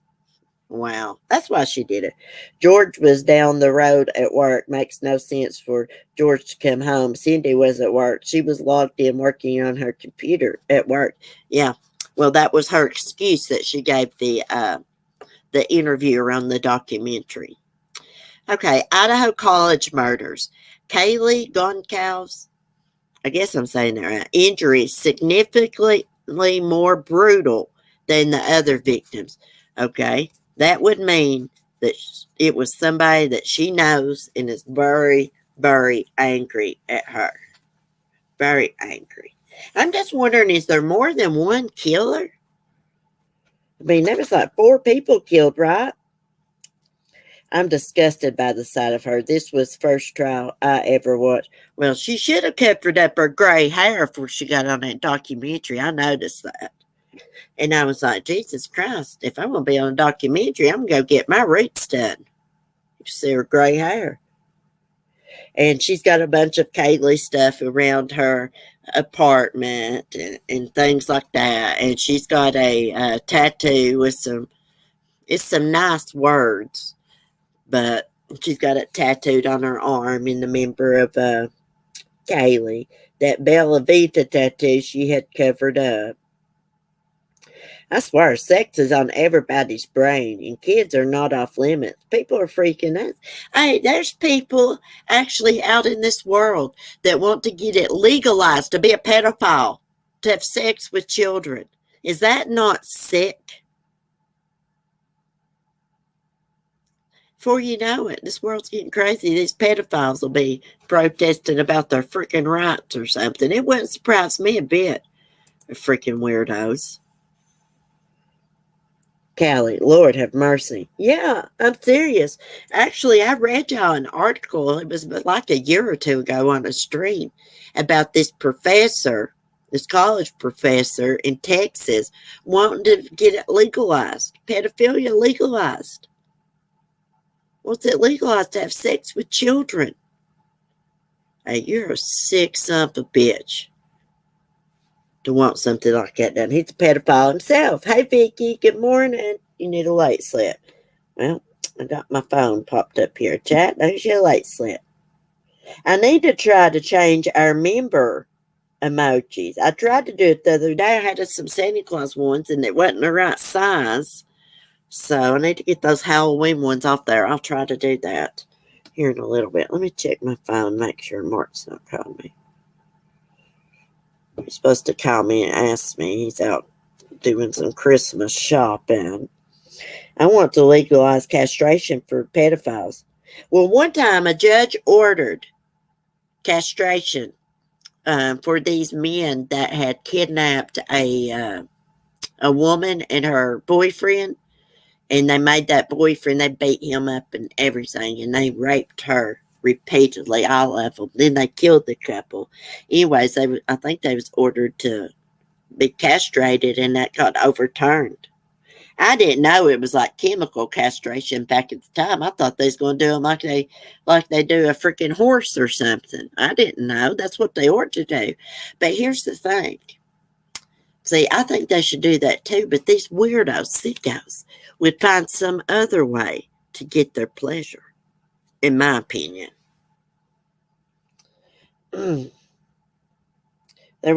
Wow. That's why she did it. George was down the road at work. Makes no sense for George to come home. Cindy was at work. She was logged in working on her computer at work. Yeah. Well, that was her excuse that she gave the interviewer on the documentary. Okay, Idaho College murders. Kaylee Goncalves, I guess I'm saying that right, injuries significantly more brutal than the other victims. Okay, that would mean that it was somebody that she knows and is very, very angry at her. Very angry. I'm just wondering, is there more than one killer? I mean, there was like 4 people killed, right? I'm disgusted by the sight of her. This was first trial I ever watched. Well, she should have covered up her gray hair before she got on that documentary. I noticed that. And I was like, Jesus Christ, if I'm going to be on a documentary, I'm going to go get my roots done. You see her gray hair. And she's got a bunch of Kaylee stuff around her apartment and things like that. And she's got a tattoo with some nice words. But she's got it tattooed on her arm in the member of Kaylee. That Bella Vita tattoo she had covered up. I swear, sex is on everybody's brain, and kids are not off limits. People are freaking out. Hey, there's people actually out in this world that want to get it legalized to be a pedophile, to have sex with children. Is that not sick? before you know it, this world's getting crazy. These pedophiles will be protesting about their freaking rights or something. It wouldn't surprise me a bit. Freaking weirdos. Callie, Lord have mercy. Yeah, I'm serious. Actually, I read y'all an article, it was like a year or two ago on a stream, about this professor, this college professor in Texas, wanting to get it legalized, pedophilia legalized. Wants it legalized to have sex with children. Hey, you're a sick son of a bitch to want something like that done. He's a pedophile himself. Hey, Vicky, good morning. You need a light slip. Well, I got my phone popped up here. Chat, there's your light slip. I need to try to change our member emojis. I tried to do it the other day. I had some Santa Claus ones, and it wasn't the right size. So I need to get those Halloween ones off there. I'll try to do that here in a little bit. Let me check my phone, make sure Mark's not calling me. He's supposed to call me and ask me. He's out doing some Christmas shopping. I want to legalize castration for pedophiles. Well, one time a judge ordered castration for these men that had kidnapped a woman and her boyfriend, and they made that boyfriend, they beat him up and everything, and they raped her repeatedly, all of them. Then they killed the couple. Anyways, I think they was ordered to be castrated, and that got overturned. I didn't know it was like chemical castration back at the time. I thought they was going to do them like they do a freaking horse or something. I didn't know. That's what they ought to do. But here's the thing. See, I think they should do that too, but these weirdos, sickos, would find some other way to get their pleasure, in my opinion. There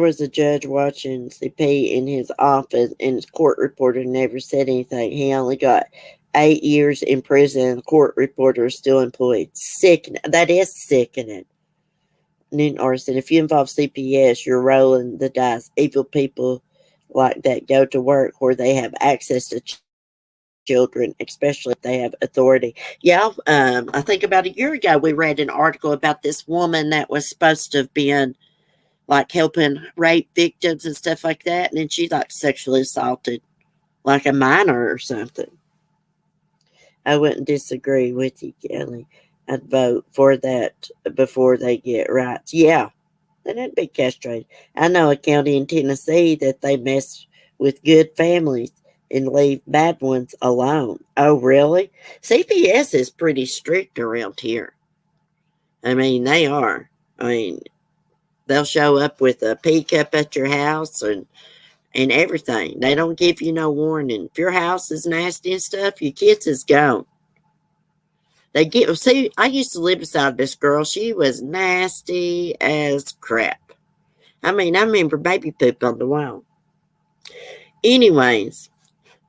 was a judge watching CP in his office, and his court reporter never said anything. He only got 8 years in prison. The court reporter is still employed. Sickening. That is sickening. Newton Arson, if you involve CPS, you're rolling the dice. Evil people like that go to work where they have access to children, especially if they have authority. Yeah, I think about a year ago we read an article about this woman that was supposed to have been like helping rape victims and stuff like that, and then she like sexually assaulted like a minor or something. I wouldn't disagree with you, Kelly. I'd vote for that before they get rights. Yeah, they need to be castrated. I know a county in Tennessee that they mess with good families and leave bad ones alone. Oh, really? CPS is pretty strict around here. I mean, they are. I mean, they'll show up with a pickup at your house and everything. They don't give you no warning. If your house is nasty and stuff, your kids is gone. See, I used to live beside this girl. She was nasty as crap. I mean, I remember baby poop on the wall. Anyways,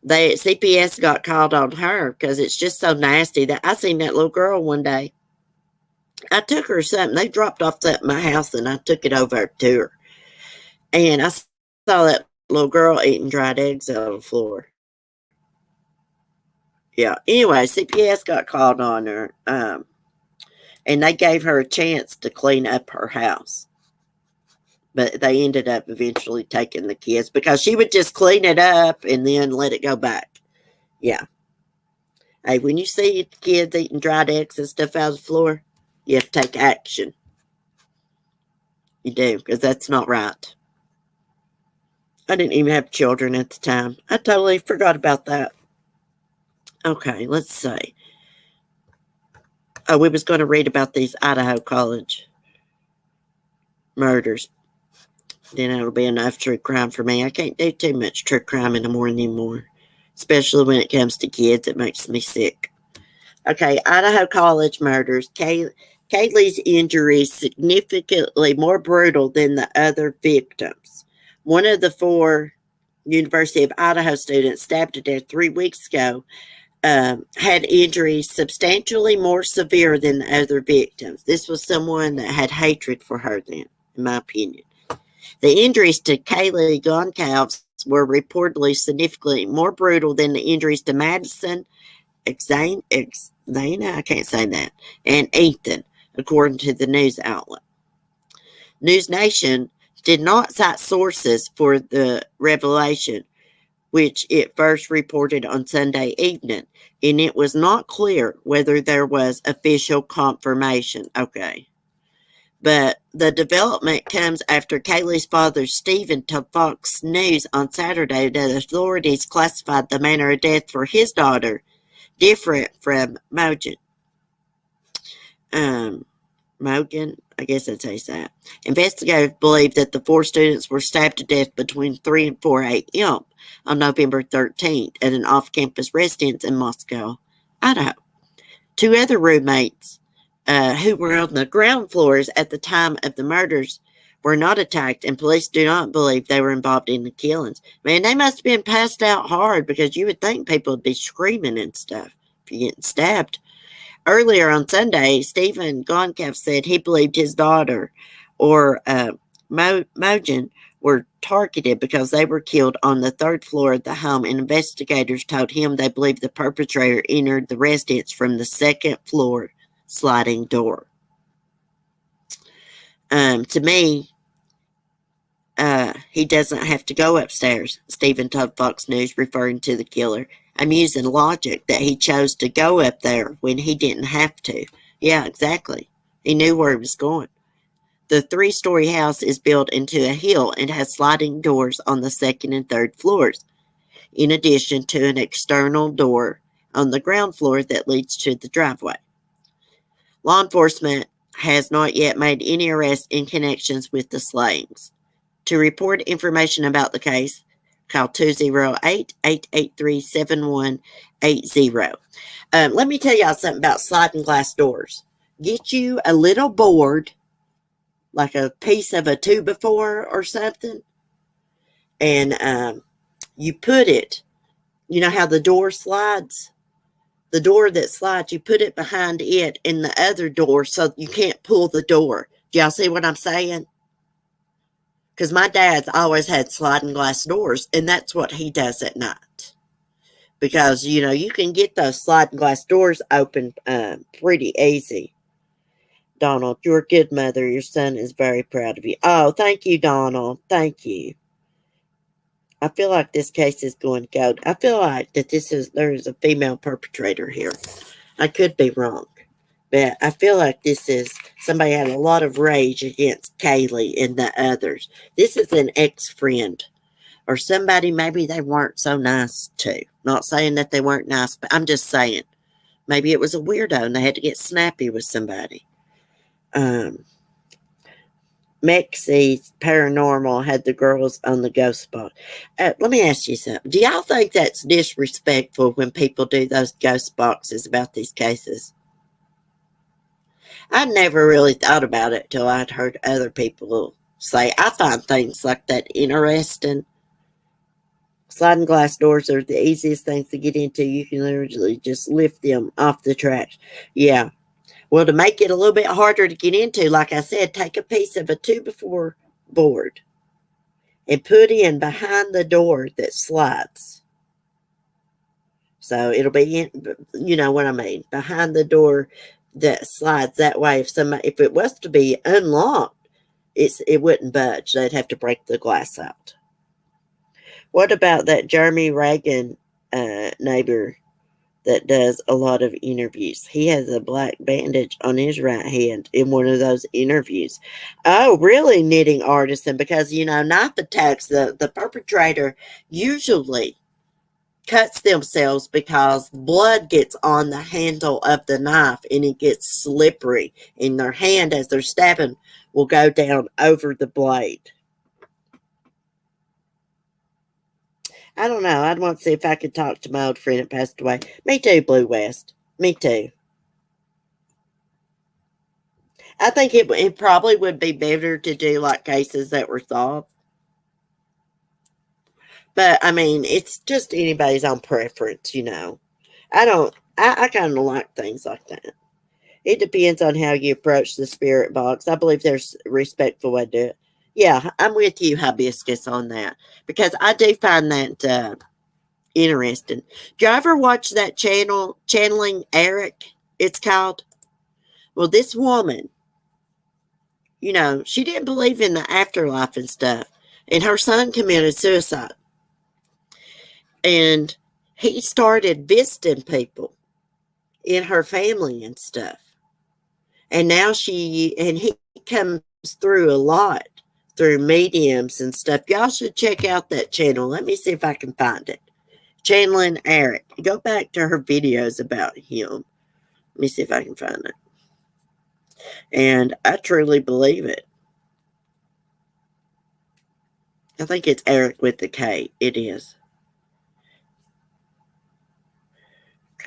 CPS got called on her because it's just so nasty. That I seen that little girl one day. I took her something. They dropped off something at my house, and I took it over to her. And I saw that little girl eating dried eggs on the floor. Yeah. Anyway, CPS got called on her, and they gave her a chance to clean up her house. But they ended up eventually taking the kids because she would just clean it up and then let it go back. Yeah. Hey, when you see kids eating dried eggs and stuff out of the floor, you have to take action. You do, because that's not right. I didn't even have children at the time. I totally forgot about that. Okay, let's see. Oh, we was going to read about these Idaho college murders. Then it'll be enough true crime for me. I can't do too much true crime in the morning anymore. Especially when it comes to kids. It makes me sick. Okay, Idaho college murders. Kaylee's injuries significantly more brutal than the other victims. One of the 4 University of Idaho students stabbed to death 3 weeks ago had injuries substantially more severe than the other victims. This was someone that had hatred for her then, in my opinion. The injuries to Kaylee Goncalves were reportedly significantly more brutal than the injuries to Madison Athena, I can't say that, and Ethan, according to the news outlet. News Nation did not cite sources for the revelation, which it first reported on Sunday evening, and it was not clear whether there was official confirmation. Okay. But the development comes after Kaylee's father, Stephen, told Fox News on Saturday that authorities classified the manner of death for his daughter different from Mogen. Mogan, I guess that's how you say it. Investigators believe that the four students were stabbed to death between 3 and 4 a.m. on November 13th at an off-campus residence in Moscow, Idaho. Two other roommates who were on the ground floors at the time of the murders were not attacked, and police do not believe they were involved in the killings. Man, they must have been passed out hard, because you would think people would be screaming and stuff if you're getting stabbed. Earlier on Sunday, Stephen Gonkev said he believed his daughter or Mogen were targeted because they were killed on the third floor of the home, and investigators told him they believed the perpetrator entered the residence from the second floor sliding door. To me, he doesn't have to go upstairs, Stephen told Fox News, referring to the killer. I'm using logic that he chose to go up there when he didn't have to. Yeah, exactly. He knew where he was going. The 3-story house is built into a hill and has sliding doors on the second and third floors, in addition to an external door on the ground floor that leads to the driveway. Law enforcement has not yet made any arrests in connections with the slayings. To report information about the case, call 208-883-7180. Let me tell y'all something about sliding glass doors. Get you a little board, like a piece of a 2x4 or something, and you put it, you know how the door slides? The door that slides, you put it behind it in the other door so you can't pull the door. Do y'all see what I'm saying? Because my dad's always had sliding glass doors, and that's what he does at night. Because, you can get those sliding glass doors open pretty easy. Donald, you're a good mother. Your son is very proud of you. Oh, thank you, Donald. Thank you. I feel like this case is going to go. I feel like that there is a female perpetrator here. I could be wrong. But I feel like this is somebody had a lot of rage against Kaylee and the others. This is an ex-friend or somebody maybe they weren't so nice to. Not saying that they weren't nice, but I'm just saying maybe it was a weirdo and they had to get snappy with somebody. Mexie's Paranormal had the girls on the ghost spot. Let me ask you something. Do y'all think that's disrespectful when people do those ghost boxes about these cases? I never really thought about it till I'd heard other people say. I find things like that interesting. Sliding glass doors are the easiest things to get into. You can literally just lift them off the tracks. Yeah. Well, to make it a little bit harder to get into, like I said, take a piece of a 2x4 board and put in behind the door that slides. So it'll be, you know what I mean, behind the door that slides. That way, if it was to be unlocked, it wouldn't budge. They'd have to break the glass out. What about that Jeremy Reagan neighbor that does a lot of interviews? He has a black bandage on his right hand in one of those interviews. Oh, really, knitting artisan? Because, knife attacks, the perpetrator usually cuts themselves because blood gets on the handle of the knife and it gets slippery, and their hand as they're stabbing will go down over the blade. I don't know. I'd want to see if I could talk to my old friend that passed away. Me too, Blue West. Me too. I think it probably would be better to do like cases that were solved. But, I mean, it's just anybody's own preference, I kind of like things like that. It depends on how you approach the spirit box. I believe there's a respectful way to do it. Yeah, I'm with you, Hibiscus, on that. Because I do find that Interesting. Do you ever watch that channel, Channeling Eric, it's called? Well, this woman, she didn't believe in the afterlife and stuff. And her son committed suicide. And he started visiting people in her family and stuff. And now he comes through a lot through mediums and stuff. Y'all should check out that channel. Let me see if I can find it. Channeling Eric. Go back to her videos about him. Let me see if I can find it. And I truly believe it. I think it's Eric with the K. It is.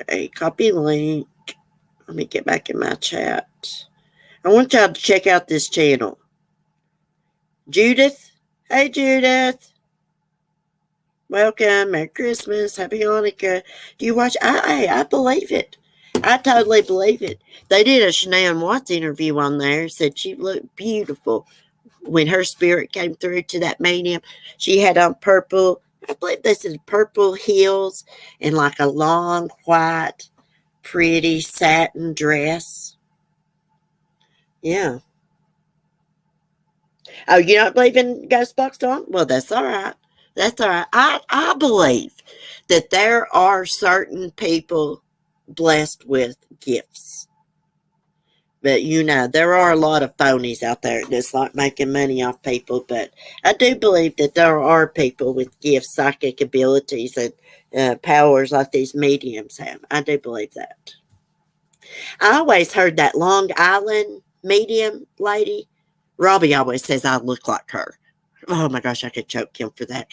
Okay, copy link. Let me get back in my chat. I want y'all to check out this channel. Judith. Hey, Judith. Welcome. Merry Christmas. Happy Hanukkah. Do you watch? I believe it. I totally believe it. They did a Shanae Watts interview on there. Said she looked beautiful when her spirit came through to that medium. She had on purple, I believe they said purple heels and like a long, white, pretty satin dress. Yeah. Oh, you don't believe in ghost box on? Well, that's all right. That's all right. I believe that there are certain people blessed with gifts. But there are a lot of phonies out there that's like making money off people. But I do believe that there are people with gifts, psychic abilities, and powers like these mediums have. I do believe that. I always heard that Long Island medium lady, Robbie always says I look like her. Oh my gosh, I could choke him for that.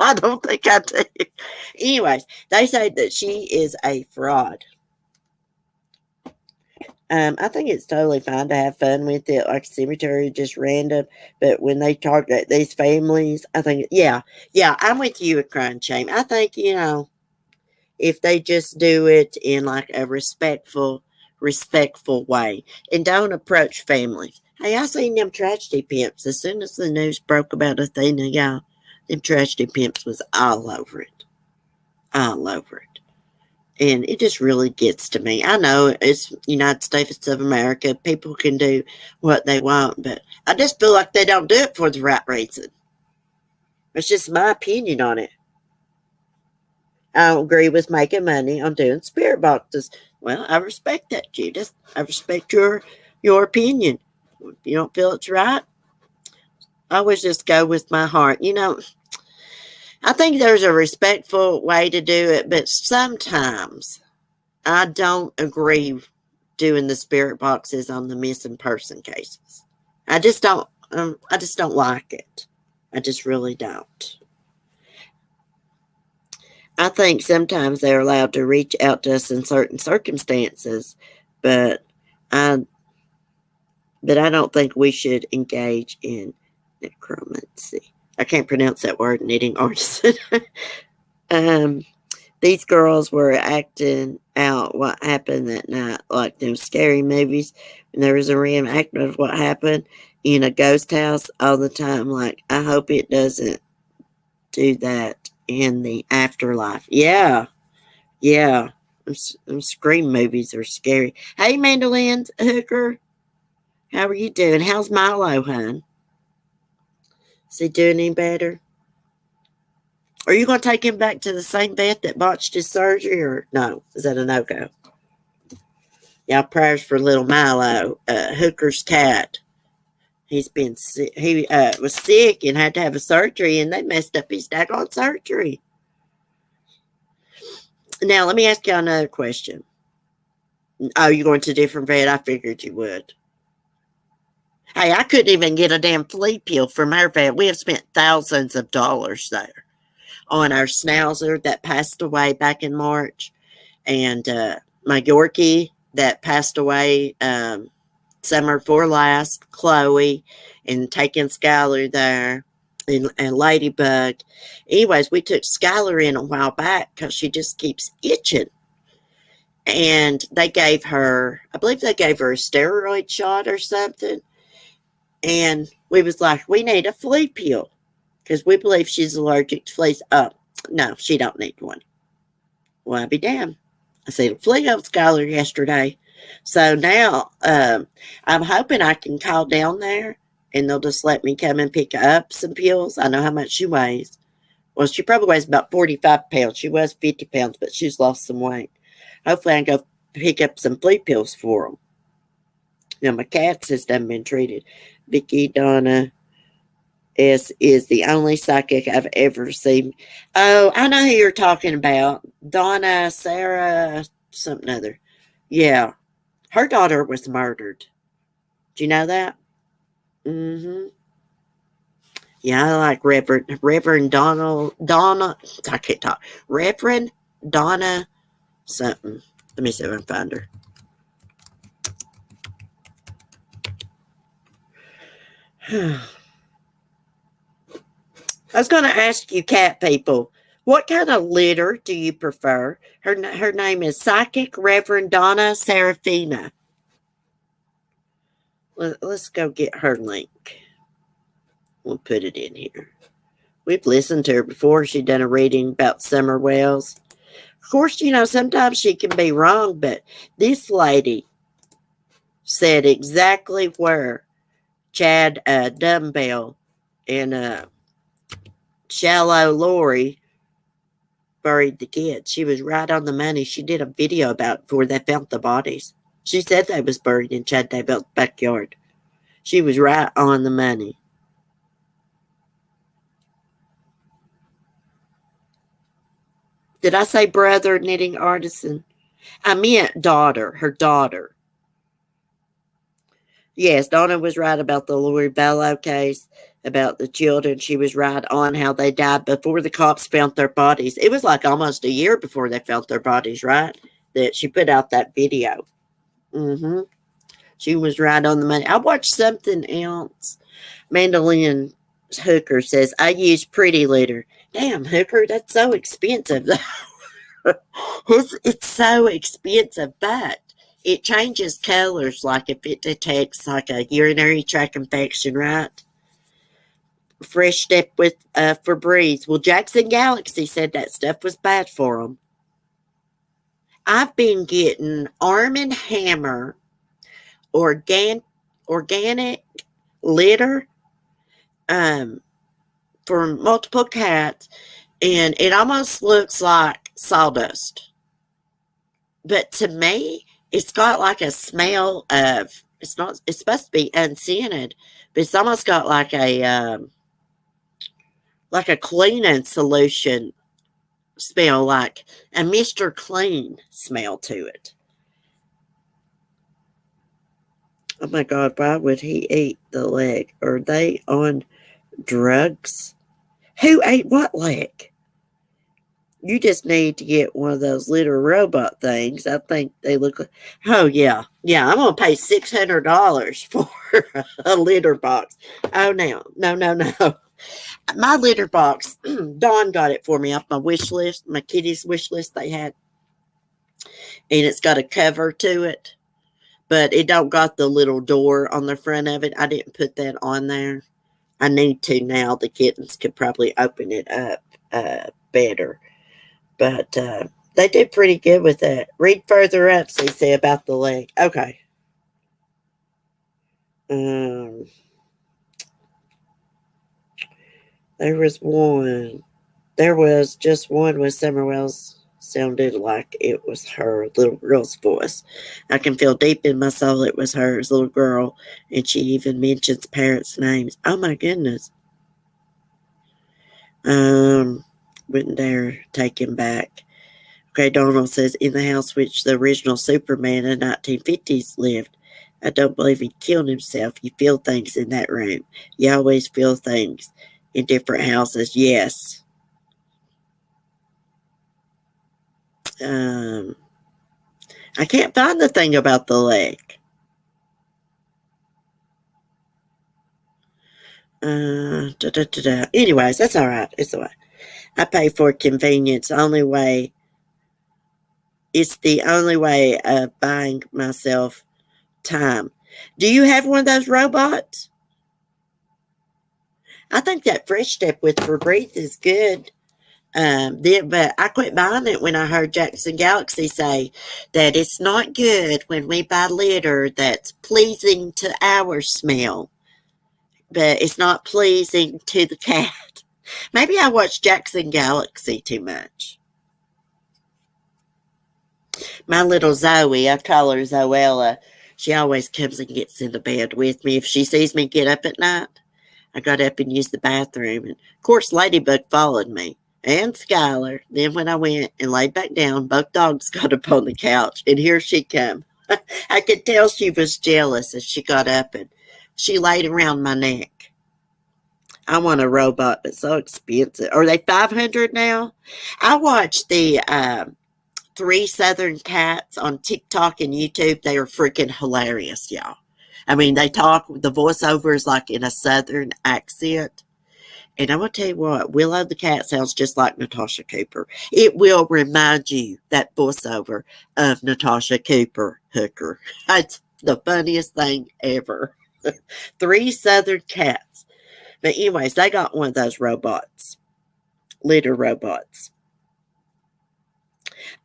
I don't think I do. Anyways, they say that she is a fraud. I think it's totally fine to have fun with it, like cemetery, just random. But when they talk at these families, I think, yeah, I'm with you with crime shame. I think, if they just do it in like a respectful way and don't approach families. Hey, I seen them tragedy pimps. As soon as the news broke about Athena, y'all, them tragedy pimps was all over it. All over it. And it just really gets to me. I know it's United States of America. People can do what they want, but I just feel like they don't do it for the right reason. It's just my opinion on it. I don't agree with making money on doing spirit boxes. Well, I respect that, Judith. I respect your opinion. If you don't feel it's right, I always just go with my heart. I think there's a respectful way to do it, but sometimes I don't agree doing the spirit boxes on the missing person cases. I just don't like it. I just really don't. I think sometimes they're allowed to reach out to us in certain circumstances, but I don't think we should engage in necromancy. I can't pronounce that word, knitting artisan. These girls were acting out what happened that night, like them scary movies. And there was a reenactment of what happened in a ghost house all the time. Like, I hope it doesn't do that in the afterlife. Yeah. Them scream movies are scary. Hey, Mandolin Hooker. How are you doing? How's Milo, hon? Is he doing any better? Are you going to take him back to the same vet that botched his surgery, or no? Is that a no-go? Y'all prayers for little Milo, Hooker's cat. He's been sick. He was sick and had to have a surgery, and they messed up his daggone surgery. Now, let me ask y'all another question. Oh, you're going to a different vet? I figured you would. Hey, I couldn't even get a damn flea pill from our vet. We have spent thousands of dollars there on our schnauzer that passed away back in March, and my Yorkie that passed away summer before last, Chloe, and taking Skylar there, and Ladybug. Anyways, we took Skylar in a while back because she just keeps itching. And they gave her, I believe they gave her a steroid shot or something. And we was like, we need a flea pill because we believe she's allergic to fleas. No, she don't need one. Well, I'll be damned. I seen a flea on Scholar yesterday. So now I'm hoping I can call down there and they'll just let me come and pick up some pills. I know how much she weighs. Well, she probably weighs about 45 pounds. She was 50 pounds, but she's lost some weight. Hopefully I can go pick up some flea pills for them. Now, my cats has done been treated. Vicky Donna is the only psychic I've ever seen. Oh, I know who you're talking about. Donna, Sarah, something other. Yeah. Her daughter was murdered. Do you know that? Mm-hmm. Yeah, I like Reverend Donna, I can't talk. Reverend Donna something. Let me see if I can find her. I was going to ask you, cat people, what kind of litter do you prefer? Her name is Psychic Reverend Donna Serafina. Let's go get her link. We'll put it in here. We've listened to her before. She'd done a reading about summer wells. Of course, sometimes she can be wrong, but this lady said exactly where Chad Dumbbell and Shallow Lori buried the kids. She was right on the money. She did a video about it before they found the bodies. She said they was buried in Chad Daybell's backyard. She was right on the money. Did I say brother, knitting artisan? I meant daughter, her daughter. Yes, Donna was right about the Lori Bello case, about the children. She was right on how they died before the cops found their bodies. It was like almost a year before they found their bodies, right? That she put out that video. Mm-hmm. She was right on the money. I watched something else. Mandolin Hooker says, I use Pretty Litter. Damn, Hooker, that's so expensive. It's so expensive, but it changes colors, like if it detects like a urinary tract infection, right? Fresh Step with Febreze. Well, Jackson Galaxy said that stuff was bad for them. I've been getting Arm& Hammer organic litter for multiple cats, and it almost looks like sawdust. But to me, it's got like a smell of, it's supposed to be unscented, but it's almost got like a cleaning solution smell, like a Mr. Clean smell to it. Oh my God, why would he eat the leg? Are they on drugs? Who ate what leg? You just need to get one of those little robot things. I think they look like, oh yeah. Yeah, I'm going to pay $600 for a litter box. Oh, no. My litter box, Dawn got it for me off my wish list, my kitty's wish list they had. And it's got a cover to it, but it don't got the little door on the front of it. I didn't put that on there. I need to now. The kittens could probably open it up better. But they did pretty good with that. Read further up, so you say about the leg. Okay. There was one. There was just one with Summer Wells. Sounded like it was her little girl's voice. I can feel deep in my soul it was hers, little girl, and she even mentions parents' names. Oh my goodness. Wouldn't dare take him back. Okay, Donald says, in the house which the original Superman in the 1950s lived. I don't believe he killed himself. You feel things in that room. You always feel things in different houses. Yes. I can't find the thing about the leg. Anyways, that's all right. It's all right. I pay for convenience. It's the only way of buying myself time. Do you have one of those robots? I think that Fresh Step with Febreze is good. But I quit buying it when I heard Jackson Galaxy say that it's not good when we buy litter that's pleasing to our smell, but it's not pleasing to the cat. Maybe I watch Jackson Galaxy too much. My little Zoe, I call her Zoella, she always comes and gets in the bed with me. If she sees me get up at night, I got up and used the bathroom. And of course, Ladybug followed me and Skylar. Then when I went and laid back down, both dogs got up on the couch, and here she come. I could tell she was jealous as she got up and she laid around my neck. I want a robot, but so expensive. Are they 500 now? I watched the three Southern cats on TikTok and YouTube. They are freaking hilarious, y'all. I mean, they talk, the voiceover is like in a Southern accent. And I'm going to tell you what, Willow the cat sounds just like Natasha Cooper. It will remind you, that voiceover, of Natasha Cooper Hooker. It's the funniest thing ever. Three Southern cats. But anyways, they got one of those robots. Litter robots.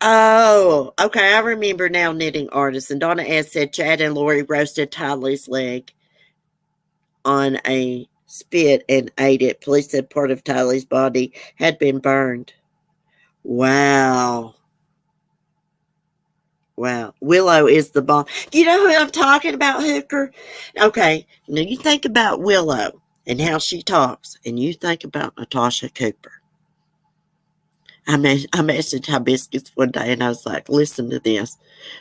Oh, okay. I remember now, knitting artist. And Donna S. said Chad and Lori roasted Tylee's leg on a spit and ate it. Police said part of Tylee's body had been burned. Wow. Wow. Willow is the bomb. You know who I'm talking about, Hooker? Okay. Now you think about Willow and how she talks, and you think about Natasha Cooper. I messaged Hibiscus one day and I was like, listen to this.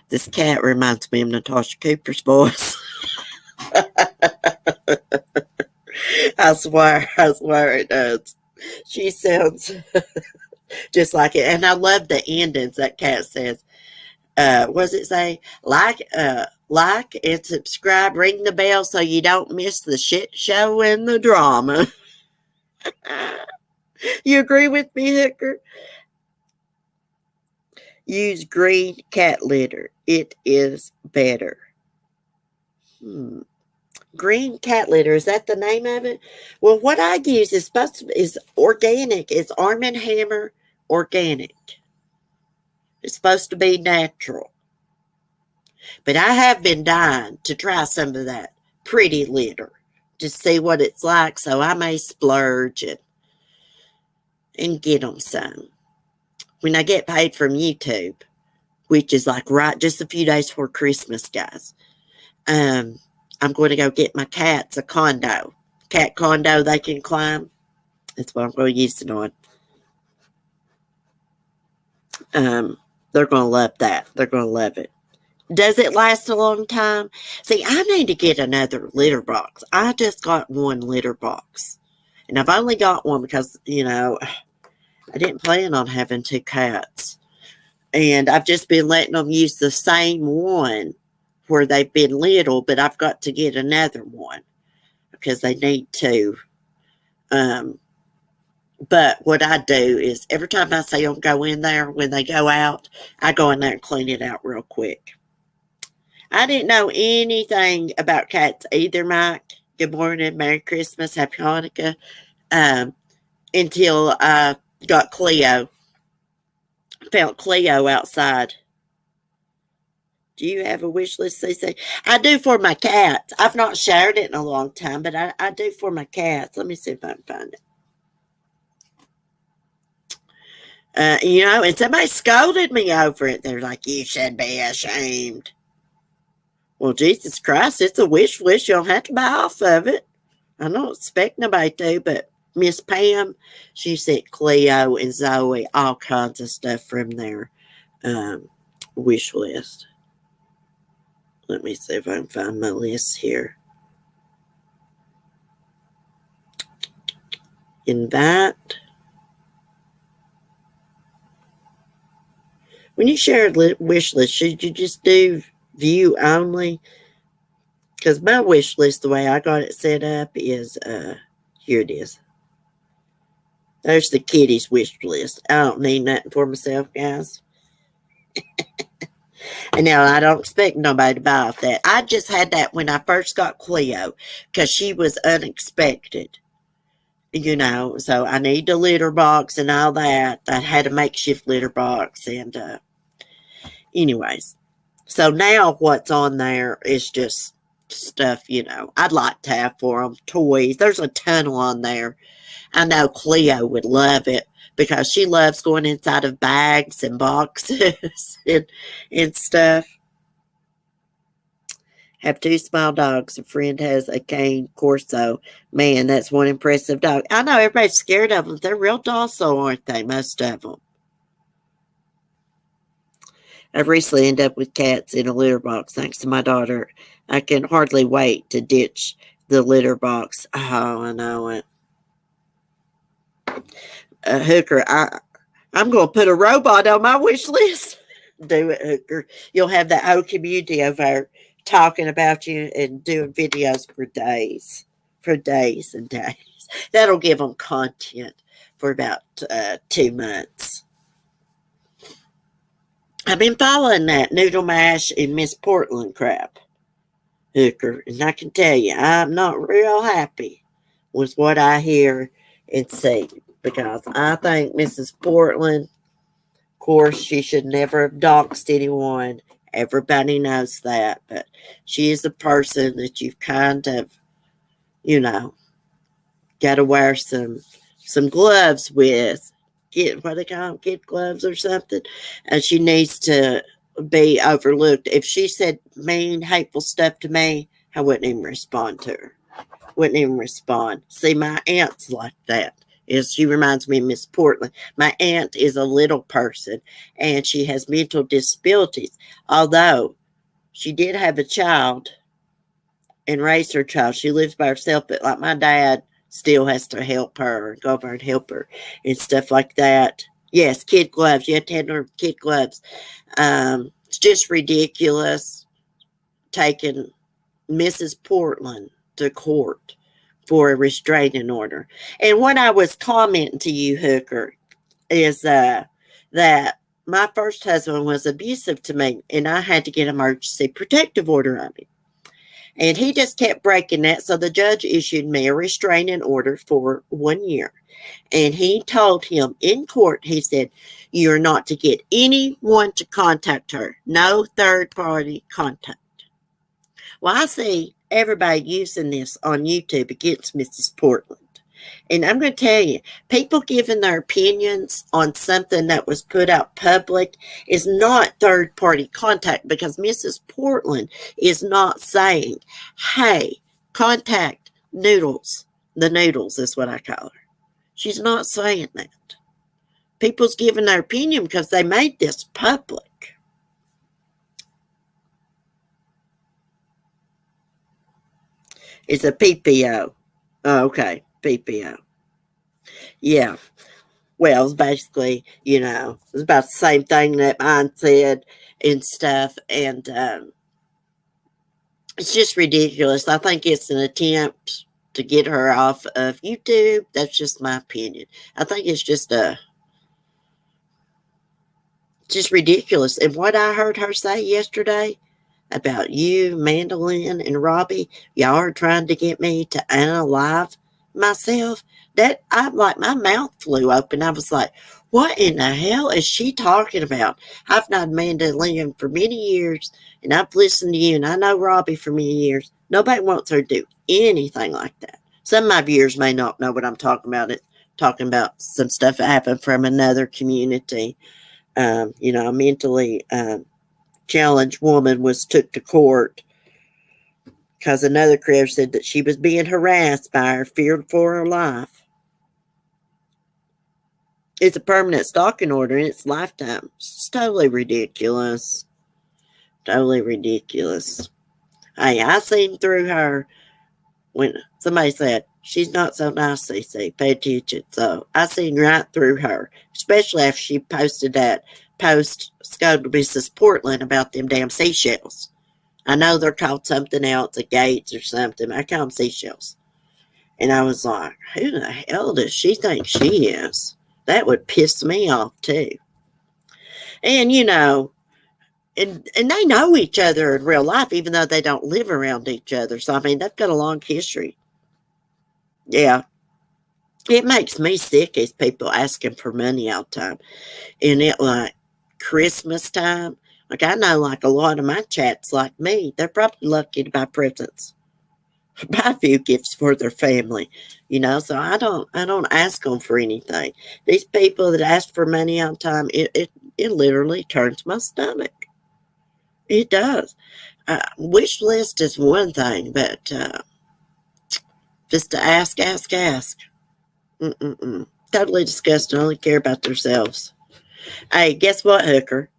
This cat reminds me of Natasha Cooper's voice. I swear it does. She sounds just like it. And I love the endings that cat says. What does it say? Like and subscribe, ring the bell so you don't miss the shit show and the drama. You agree with me, Hooker? Use green cat litter. It is better. Green cat litter, is that the name of it? Well, what I use is organic. It's Arm & Hammer organic. It's supposed to be natural. But I have been dying to try some of that pretty litter to see what it's like, so I may splurge and get them some. When I get paid from YouTube, which is like right just a few days before Christmas, guys, I'm going to go get my cats a condo. Cat condo they can climb. That's what I'm going to use it on. They're going to love that. They're going to love it. Does it last a long time? See, I need to get another litter box. I just got one litter box. And I've only got one because, I didn't plan on having two cats. And I've just been letting them use the same one where they've been little, but I've got to get another one because they need to. But what I do is every time I see them go in there, when they go out, I go in there and clean it out real quick. I didn't know anything about cats either, Mike. Good morning, Merry Christmas, Happy Hanukkah. Until I got Cleo. Found Cleo outside. Do you have a wish list, CC? I do for my cats. I've not shared it in a long time, but I do for my cats. Let me see if I can find it. And somebody scolded me over it. They're like, you should be ashamed. Well, Jesus Christ, it's a wish list. You don't have to buy off of it. I don't expect nobody to, but Miss Pam, she sent Cleo and Zoe all kinds of stuff from their wish list. Let me see if I can find my list here. Invite. When you share a wish list, should you just do view only? Because my wish list, the way I got it set up is, here it is. There's the kitties wish list. I don't need nothing for myself, guys. And now I don't expect nobody to buy off that. I just had that when I first got Cleo because she was unexpected. So I need a litter box and all that. I had a makeshift litter box. And, anyways, so now what's on there is just stuff, I'd like to have for them. Toys. There's a ton on there. I know Cleo would love it because she loves going inside of bags and boxes and stuff. Have two small dogs. A friend has a cane corso. Man, that's one impressive dog. I know everybody's scared of them. They're real docile, aren't they? Most of them. I've recently ended up with cats in a litter box thanks to my daughter. I can hardly wait to ditch the litter box. Oh, I know it. Hooker, I'm going to put a robot on my wish list. Do it, Hooker. You'll have that whole community over there talking about you and doing videos for days. For days and days. That'll give them content for about 2 months. I've been following that Noodle Mash and Miss Portland crap, Hooker, and I can tell you, I'm not real happy with what I hear and see because I think Mrs. Portland, of course, she should never have doxed anyone. Everybody knows that, but she is a person that you've kind of, got to wear some gloves with. Get what they call them, kid gloves or something. And she needs to be overlooked. If she said mean, hateful stuff to me, I wouldn't even respond to her. Wouldn't even respond. See, my aunt's like that. She reminds me of Miss Portland. My aunt is a little person, and she has mental disabilities. Although she did have a child and raised her child, she lives by herself. But like my dad still has to help her, go over and help her, and stuff like that. Yes, kid gloves. You have to have her kid gloves. It's just ridiculous taking Mrs. Portland to court for a restraining order. And what I was commenting to you, Hooker, is that my first husband was abusive to me, and I had to get an emergency protective order on him. And he just kept breaking that, so the judge issued me a restraining order for 1 year. And he told him in court, he said, you're not to get anyone to contact her. No third-party contact. Well, I see everybody using this on YouTube against Mrs. Portland. And I'm going to tell you, people giving their opinions on something that was put out public is not third-party contact because Mrs. Portland is not saying, hey, contact Noodles. The Noodles is what I call her. She's not saying that. People's giving their opinion because they made this public. It's a PPO. Oh, okay, PPO. Yeah. Well, it's basically, it's about the same thing that mine said and stuff. And it's just ridiculous. I think it's an attempt to get her off of YouTube. That's just my opinion. I think it's just ridiculous. And what I heard her say yesterday about you, Mandolin, and Robbie, y'all are trying to get me to unalive myself. That I'm like, my mouth flew open. I was like, what in the hell is she talking about? I've known Mandolin for many years, and I've listened to you, and I know Robbie for many years. Nobody wants her to do anything like that. Some of my viewers may not know what I'm talking about. It's talking about some stuff that happened from another community. A mentally challenged woman was took to court because another creator said that she was being harassed by her, feared for her life. It's a permanent stalking order and it's lifetime. It's totally ridiculous. Totally ridiculous. Hey, I seen through her when somebody said, she's not so nice, CC. Pay attention. So I seen right through her, especially after she posted that post scolded Mrs. Portland about them damn seashells. I know they're called something else, a gates or something. I call them seashells. And I was like, who the hell does she think she is? That would piss me off too. And and they know each other in real life, even though they don't live around each other. So I mean, they've got a long history. Yeah. It makes me sick as people asking for money all the time. And it like Christmas time. Like I know like a lot of my chats like me, they're probably lucky to buy presents. Buy a few gifts for their family. So I don't ask them for anything. These people that ask for money all the time, it literally turns my stomach. It does. Wish list is one thing, but just to ask. Mm-mm-mm. Totally disgusting. Only care about themselves. Hey, guess what, Hooker?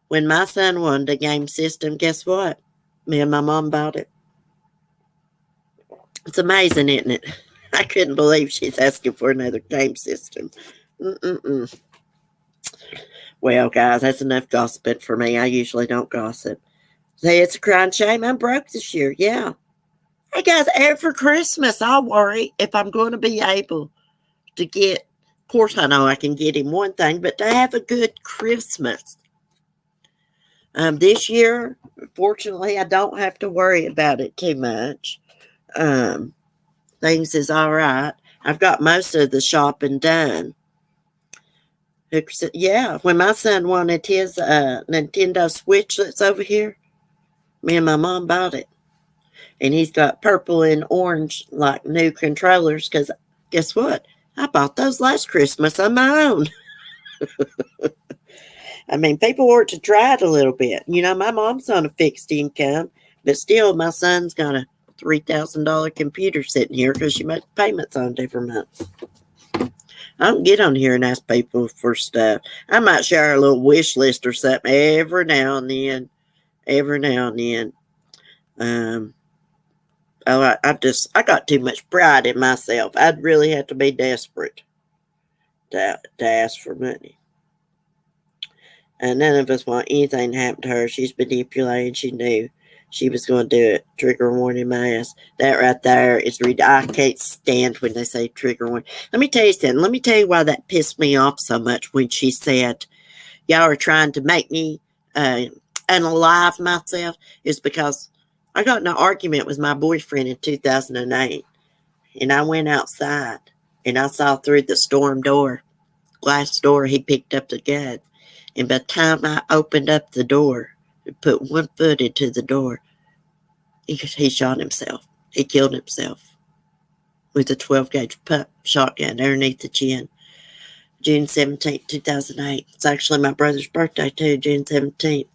When my son wanted a game system, guess what? Me and my mom bought it. It's amazing, isn't it? I couldn't believe she's asking for another game system. Mm-mm-mm. Well, guys, that's enough gossiping for me. I usually don't gossip. Say it's a crying shame. I'm broke this year. Yeah. Hey, guys, every Christmas I worry if I'm going to be able to get. Of course, I know I can get him one thing, but to have a good Christmas. This year, fortunately, I don't have to worry about it too much. Um, Things is all right. I've got most of the shopping done. Yeah, when my son wanted his Nintendo Switch that's over here, me and my mom bought it. And he's got purple and orange, like new controllers, because guess what? I bought those last Christmas on my own. I mean, people work to try it a little bit. My mom's on a fixed income, but still, my son's got a $3,000 computer sitting here because she makes payments on it every month. I don't get on here and ask people for stuff. I might share a little wish list or something every now and then. Every now and then. I got too much pride in myself. I'd really have to be desperate to ask for money. And none of us want anything to happen to her. She's manipulated. She knew she was going to do it. Trigger warning my ass. That right there is I can't stand when they say trigger warning. Let me tell you something. Let me tell you why that pissed me off so much when she said, y'all are trying to make me unalive myself, is because I got in an argument with my boyfriend in 2008. And I went outside and I saw through the storm door, glass door, he picked up the gun. And by the time I opened up the door and put one foot into the door, he shot himself. He killed himself with a 12-gauge shotgun underneath the chin. June 17th, 2008. It's actually my brother's birthday too, June 17th.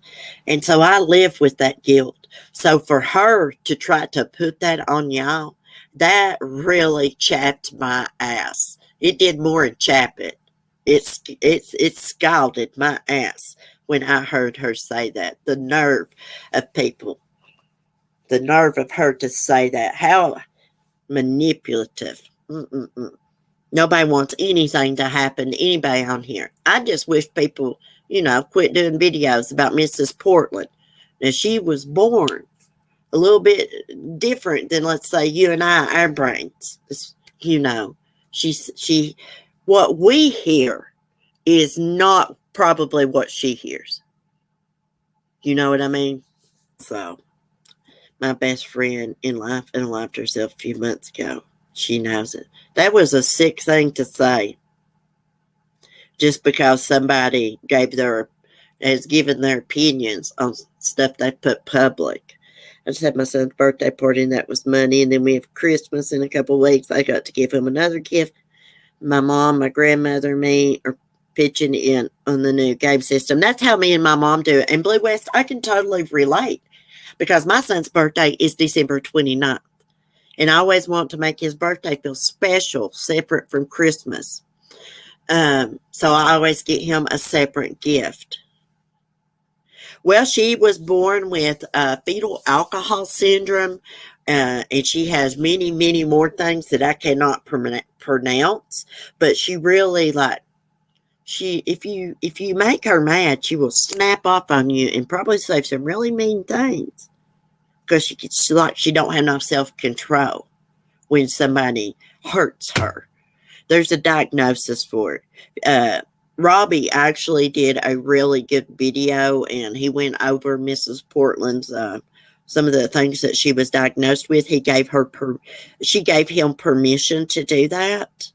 And so I live with that guilt. So for her to try to put that on y'all, that really chapped my ass. It did more than chap it. It scalded my ass when I heard her say that. The nerve of people. The nerve of her to say that. How manipulative. Mm-mm-mm. Nobody wants anything to happen to anybody on here. I just wish people, quit doing videos about Mrs. Portland. Now, she was born a little bit different than, let's say, you and I, our brains. She, what we hear is not probably what she hears. You know what I mean? So, my best friend in life unalived herself a few months ago. She knows it. That was a sick thing to say. Just because somebody has given their opinions on stuff they put public. I just had my son's birthday party and that was money. And then we have Christmas in a couple of weeks. I got to give him another gift. My mom, my grandmother, me are pitching in on the new game system. That's how me and my mom do it. And Blue West, I can totally relate because my son's birthday is December 29th. And I always want to make his birthday feel special, separate from Christmas. So I always get him a separate gift. Well, she was born with fetal alcohol syndrome, and she has many, many more things that I cannot pronounce. But she really if you make her mad, she will snap off on you and probably say some really mean things because she don't have enough self-control when somebody hurts her. There's a diagnosis for it. Robbie actually did a really good video, and he went over Mrs. Portland's some of the things that she was diagnosed with. She gave him permission to do that.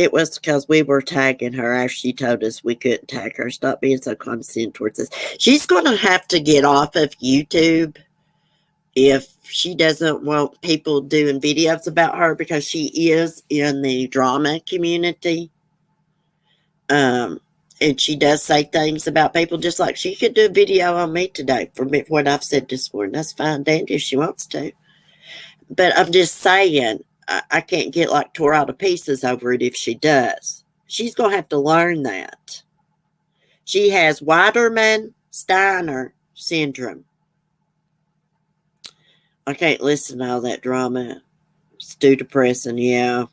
It was because we were tagging her after she told us we couldn't tag her. Stop being so condescending towards us. She's going to have to get off of YouTube if she doesn't want people doing videos about her, because she is in the drama community. And she does say things about people, just like she could do a video on me today for me, what I've said this morning. That's fine, dandy, if she wants to. But I'm just saying, I can't get like tore out to pieces over it if she does. She's going to have to learn that. She has Weiderman-Steiner syndrome. I can't listen to all that drama. It's too depressing, yeah.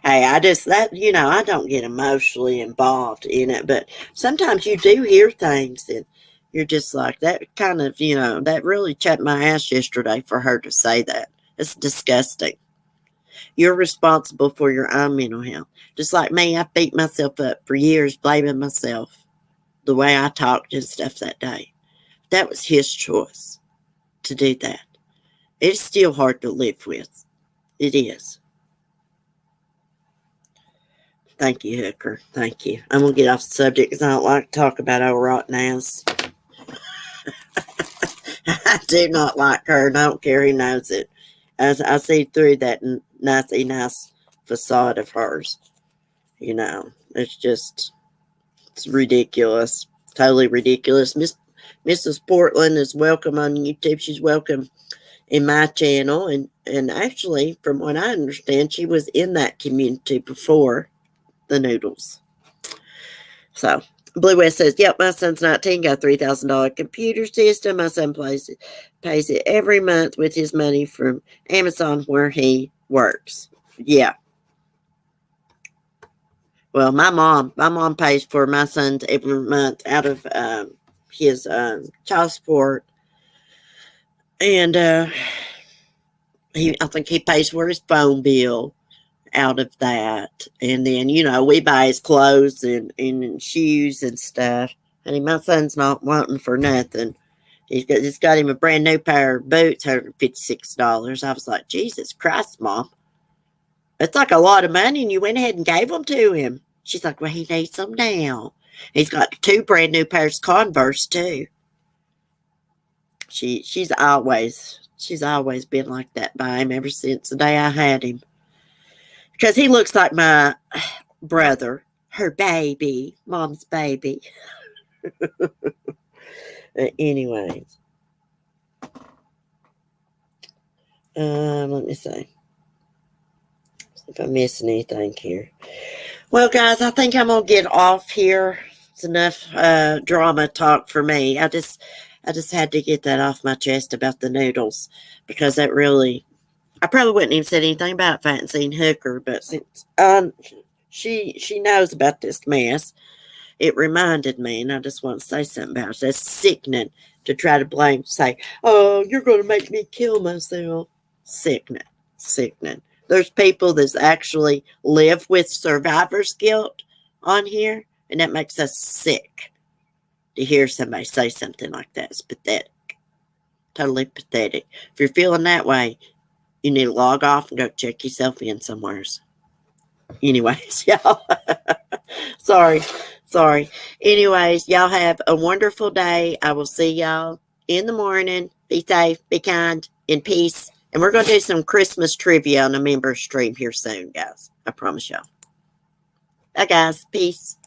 Hey, I don't get emotionally involved in it, but sometimes you do hear things and you're just like, that kind of, that really chapped my ass yesterday for her to say that. It's disgusting. You're responsible for your own mental health. Just like me, I beat myself up for years, blaming myself the way I talked and stuff that day. That was his choice to do that. It's still hard to live with. It is. Thank you, Hooker. Thank you. I'm going to get off the subject because I don't like to talk about old rotten ass. I do not like her, and I don't care who knows it. As I see through that nice facade of hers. It's ridiculous. Totally ridiculous. Mrs. Portland is welcome on YouTube. She's welcome in my channel. And actually, from what I understand, she was in that community before the noodles. So, Blue West says, yep, my son's 19, got a $3,000 computer system. My son pays it every month with his money from Amazon where he works. Yeah. Well, my mom pays for my son's every month out of his child support. And I think he pays for his phone bill out of that. And then, we buy his clothes and shoes and stuff. And my son's not wanting for nothing. He's got him a brand new pair of boots, $156. I was like, Jesus Christ, Mom. It's like a lot of money, and you went ahead and gave them to him. She's like, well, he needs them now. He's got 2 brand new pairs of Converse, too. She's always been like that by him ever since the day I had him. Because he looks like my brother, her baby, Mom's baby. Anyways. Let me see if I'm missing anything here. Well, guys, I think I'm going to get off here. It's enough drama talk for me. I just had to get that off my chest about the noodles, because that really, I probably wouldn't even said anything about it if I hadn't seen Hooker, but since she knows about this mess, it reminded me, and I just want to say something about it. That's sickening to try to say, oh, you're going to make me kill myself. Sickening. There's people that actually live with survivor's guilt on here, and that makes us sick to hear somebody say something like that. It's pathetic. Totally pathetic. If you're feeling that way, you need to log off and go check yourself in somewheres. Anyways, y'all. Sorry. Anyways, y'all have a wonderful day. I will see y'all in the morning. Be safe, be kind, in peace. And we're going to do some Christmas trivia on a member stream here soon, guys. I promise y'all. Bye, guys. Peace.